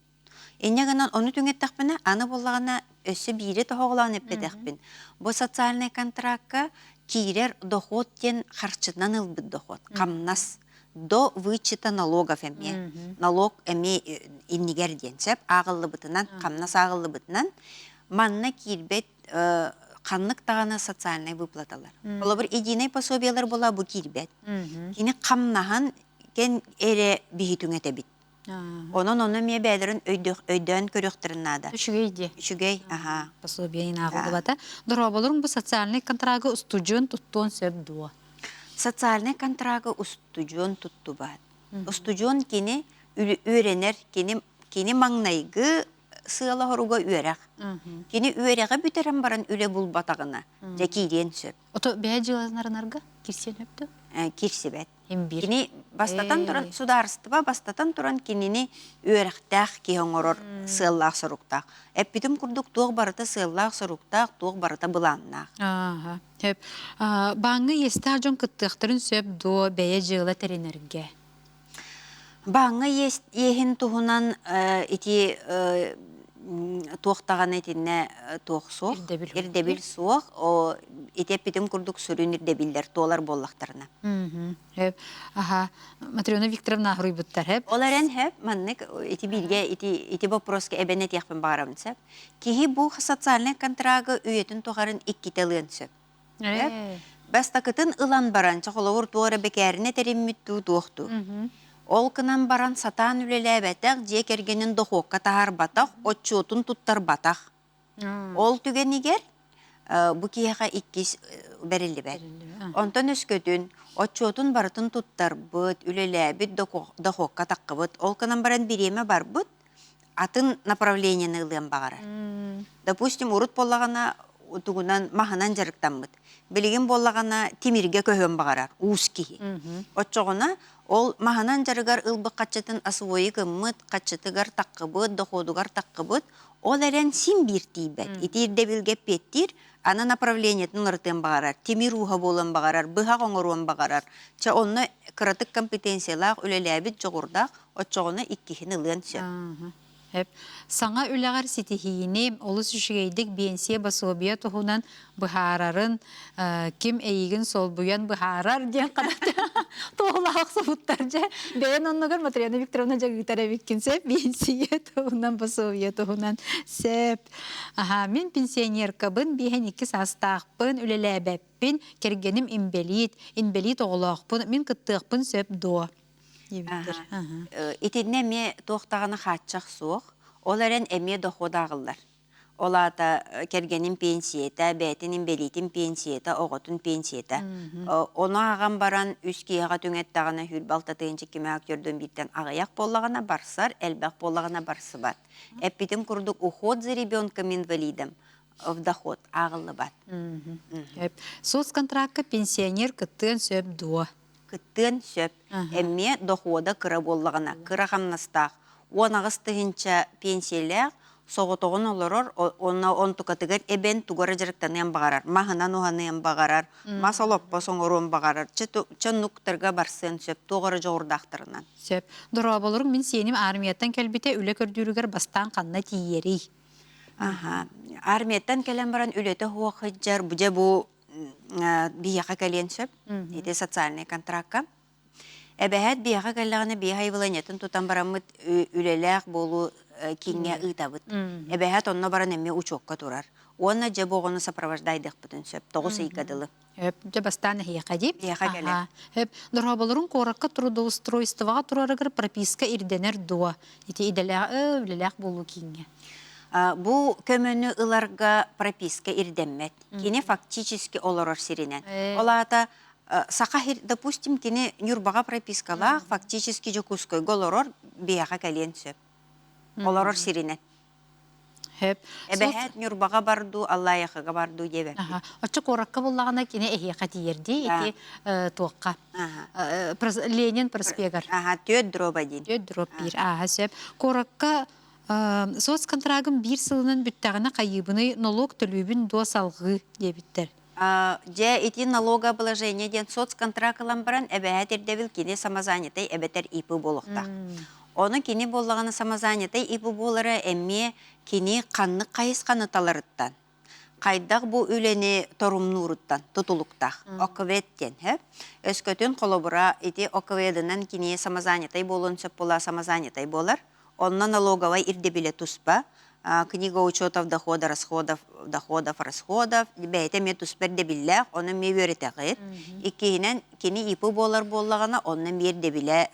Speaker 5: Эннегінен оны түңеттақпына, аны болағына өсі бейрет оғылағын әппедәқпін. Бұл социальный контрактқа кейрер доход тен харчынан ылбыд доход. Қамнас до вычета налогов әме. Налог әме иннигер денсеп, ағылы бұтынан, қамнас ағылы бұтынан, манна кейрбет қанлық тағаны социальный выплаталар. Ола бір единый пособиялар бола бұл кейрбет. Кені қамнахан кен әрі бейітің әтебет. Onun onu me bәлерін өйден көрөктөрүнада. Үшүгей,
Speaker 1: Пособиянин агылы бата. Дұраболырың бұл социальный контрагы устуджон туттуон сөп дуа.
Speaker 5: Социальный контрагы устуджон тутту бат. Устуджон кені үйренер, кені маңнайгы сыйла хоруга үйрек. Кені үйреге бүтерен баран үле бұл батағына. Жа кейден сөп.
Speaker 1: Ото бәй жылазынарынарға кирсен өпті?
Speaker 5: Кирсебет.
Speaker 1: Имбир.
Speaker 5: Кини бастатан туран сударстыба бастатан туран кинини үөрехтах киһоңорор сыаллаах соруктаах. Эппитим курдук туох барыта сыаллаах соруктаах, туох барыта былааннаах.
Speaker 1: Ага. Хеп. Баңы естә жон кыттыктырын сөп до бәе жылы теренерге.
Speaker 5: Баңы ехин туһунан ити туохтаган этинне туохсуох, ирдебил суох, ити эппитим курдук сүрүн ирдебиллер туолар боллактарына.
Speaker 1: Хеп. Ага. Матрена Викторовна хруйбуттар хеп.
Speaker 5: Оларен хеп маннык ити бирге ити вопроска эбенет яхпын барамын сеп. Кихи бу социальный контрагы үйетін туғарын иккителен сөп. Бастакытын ылан баран чахоловур туора бекеріне териммитту туохту. Ол кынан баран сатан үлеләбәтәк же кергенин дохокка тахар батақ, отчотун туттар батақ. Ол түгенигер бу кияға иккис берилли бәр. Онтон өскөтүн отчотун барытын туттар быт, үлеләбит дохокка таққы быт. Ол кынан баран биреме бар быт, атын направлениені ылын бағара. Допустим, урут боллағана тугунан маханан жарықтан быт. Билигин боллағана тимирге көһөн бағарар, уус кихи. Отчоғына ол маханан жарыгар ылбы қачытын асуойы кыммыт, қачытыгар таққыбыт, доходугар таққыбыт, ол әрен сим бір тейбәт. Итирде білге петтир, ана направлениетін ұртын бағарар, тимир уға болын бағарар, бұға қоңыруын бағарар. Ча онны кыратык компетенциялақ үлеләбіт жоғырдақ, отчоғына иккихін ылын сөп.
Speaker 1: Саңа үләғар сетихиіне олыс үшігейдік бенсия басуобия тұхунан бұхарарын кем әйігін сол бұян бұхарар ден қадаты тоғылақ сұбыттар жа. Бәйін онығыр Матрена Викторовна жағытара беккен сәп бенсия тұхунан басуобия тұхунан сәп. Мен пенсионер кабын бейін екі састақпын үлеләбәппін кергенім инбелит оғылақпын мен кыттықпын сәп до.
Speaker 5: Итинне ме тоқтағаны қатшақ соқ, оларын әме доходағылар. Олата кергенин пенсиета, бәтinin белитин пенсиета, оғытын пенсиета. Оны аған баран үскияға түңеттағына хүрбалтатығынчы кеме актерден биттен ағаяқ болағына барсар, әлбәқ болағына барсы бат. Әппитім күрдік уход за ребенком инвалидом в доход ағылы бат.
Speaker 1: Соцконтрактка пенсионер кыттын сөп дуа.
Speaker 5: Кыттын сөп, әмме дохода кыра боллағына, кыра қамнастақ. Онағыстығынша пенсияләқ, соғытығын олырыр, он тұқатығыр әбен тұғыры жарықтаны бағарар, мағынан оғаны бағарар, масалоппа соңыруын бағарар, чыннуқтырға барсын сөп, тұғыры жоғырдақтырынан.
Speaker 1: Сөп, дұра болырың, мен сенім армияттан кәлбете үлі көрдірігер бастан қанна тиері.
Speaker 5: Армияттан кәлем баран үлеті хуақы жар, бұжа бұл бияқа кәлен сөп, ете социальный контрактка. Әбәхәт бияқа кәліғаны бияқа еваланетін тұтан барамыд үлеләқ болу кеңе ұйтабыд. Әбәхәт онына баран әме учокка тұрар. Оны жа боғыны сапровождайдық бұтын сөп, 9 икадылы.
Speaker 1: Жа бастаны хияқа деп?
Speaker 5: Бияқа кәлем.
Speaker 1: Дұрға болырын қораққа трудоустройстваға тұрарығыр прописка ирденер дуа. Ете үлеләқ болу кеңе.
Speaker 5: Бу көмөнү ыларга прописка ирдеммет. Кини фактически олорор сиринен. Олата сака, допустим, кини нюрбага пропискала фактически жокуской голорор бияга кален сөп. Олорор сиринен. Эбехет нюрбага барду, Аллаяхыга барду дебе.
Speaker 1: Очы коракка боллағына кини эхияқа тиерди, эти тоққа. Ленин проспегар.
Speaker 5: Төт дроп один.
Speaker 1: Төт дроп бир. Сөп. Коракка соцконтрагым бір сылынан бүттағына қайыбыны налог төлөбін до салғы дебіттер.
Speaker 5: Же эти налогообложения ден соцконтрактылан баран әбәхәт ердевіл кені самазанятай әбәтер ипы болуқтақ. Оны кені болағаны самазанятай ипы болары әмме кені қанны қайысқаны таларыттан. Қайдақ бұл үлені торумнуруттан, тұтылықтақ, оқыветтен. Өскөтін қолыбыра еті оқыветінен кені самазанятай болуын сөп бола самазанятай болар. Онна налоговая ирдебиле туспа, книга учетов доходов, расходов, бәйте ме туспер дебилле, оны ме веретеғет. И кини ипы болағана, оны ме ирдебиле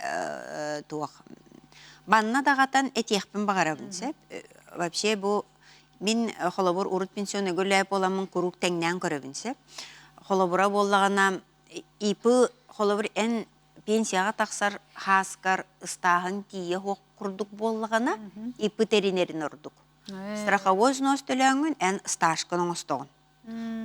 Speaker 5: туақ. Банна дағатан этияқпен бағарабын сәп. Вообще, бұл мен холобур урут пенсионы гүлләп оламын күрук тәңнән көрібін сәп. Холобура болағана ипы холобур ән пенсияға тақсар хаскар ыстағын тие хоқ құрдық болығана ипы теринерін ұрдық. Страховой взнос төләңін ән стажкының ұстығын.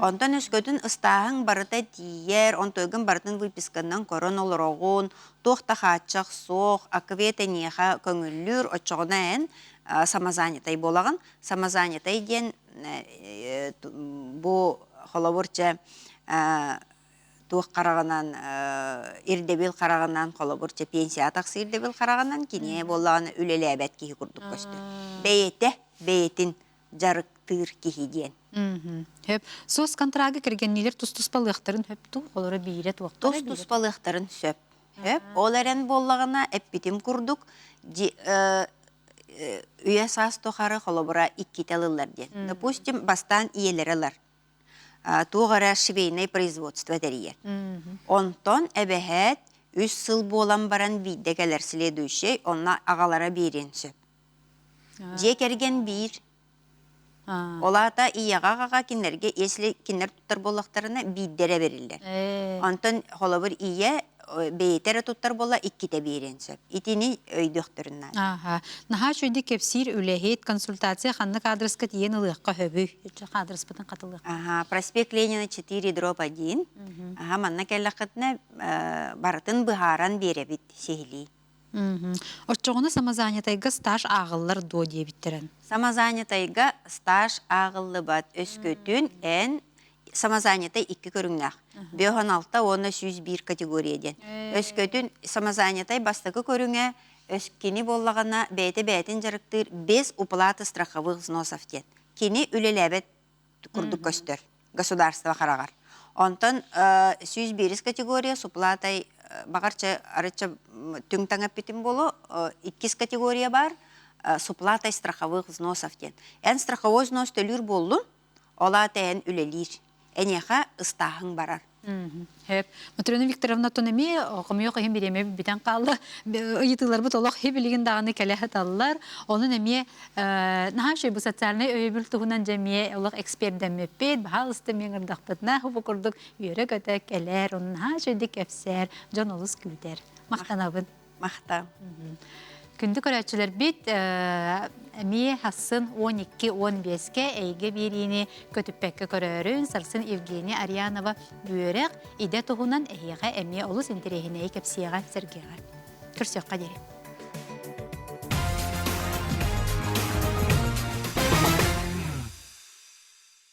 Speaker 5: Онтон өскөтүн ыстаһың барыта тиер, онтойгын барытын выписканнан корон олорогун, туохта хаачак соох, аквета неха көңүллүр, очоғына ән самазанятай болаган. Самазанятай ден бу холобурча туох караганан, ирдебил караганан, холобурча пенсия тақсы ирдебил караганан, кине болаган үлеләбәт кихи курдук көстү. Бейетин жарыктыр кихи ден.
Speaker 1: Хөп, сос контрагы кіргеннелер тұс-тұс балықтарын хөпту, олары бейірі туақтары бейірі.
Speaker 5: Тұс балықтарын сөп. Оларын болағына әппетім күрдік, үйе сас тоқары холобыра иккетелілер ден. Допустим, бастан иелерілер. Туғара швейный производство дәрие. Онтон әбәхәт 3 сыл болан баран бейдекелер следующий, онна ағалара берен сөп. Же керген бейір. Олата ияға кинлерге, если кинлер туттар болақтарына бейдері берілдер. Онтон холобыр ия бейтері туттар бола икките берен сөп. Итini өйдөқтіріннен.
Speaker 1: Наха шөйді кепсир үләхет консультация қаннық адресқа тиен ұлыққа хөбі. Адрес бұтын қатылық.
Speaker 5: Проспект Ленина 4/1. Манна кәліқітіне барытын бұхаран беребіт сейлі.
Speaker 1: Отчоғыны самазанятайға стаж ағылар до дебіттерін.
Speaker 5: Самазанятайға стаж ағылы бат өскөтін ән самазанятай 2 көріңнақ. 5-6 оны 101 категорияден. Өскөтін самазанятай бастықы көріңе өскені болағына бәйті-бәйтін жарықтыр 5 уплаты страховых взносов ден. Кені үлеләбет күрдік көстір. Государство қарағар. Онтын 101 категория с уплатай бағарча арыча түң таңа петім болу 2 категория бар с уплатой страховых взносов ден. Ән страховой взнос төлір болу, ола тәйін үлелер. Әнеға ыстағың барар.
Speaker 1: Хеп. Матрена Викторовна тонеме қымıyor қайын береме бітен қалды. Үйітілер бұт олақ хебілеген дағыны кәләхет алылар. Оның әме наға шөй бұл социальный өйбіл тұғынан жәме олақ эксперден мөппет, бағал ұсты мен ұрдақпытына хұбы құрдық үйері көті кәлер, оның наға шөйдік әфсер, жон олыс күлдер. Мақтанабын.
Speaker 5: Мақта.
Speaker 1: Күнді көрәтшілер бет әме хасын 12-15-ке әйге берейіне көтіппәкке көрәрін сарсын Евгения Арьянова бүйерек иде тұғынан әйеға әме олыс интерегіне кәпсияға сәргеға. Күрсеққа дерек.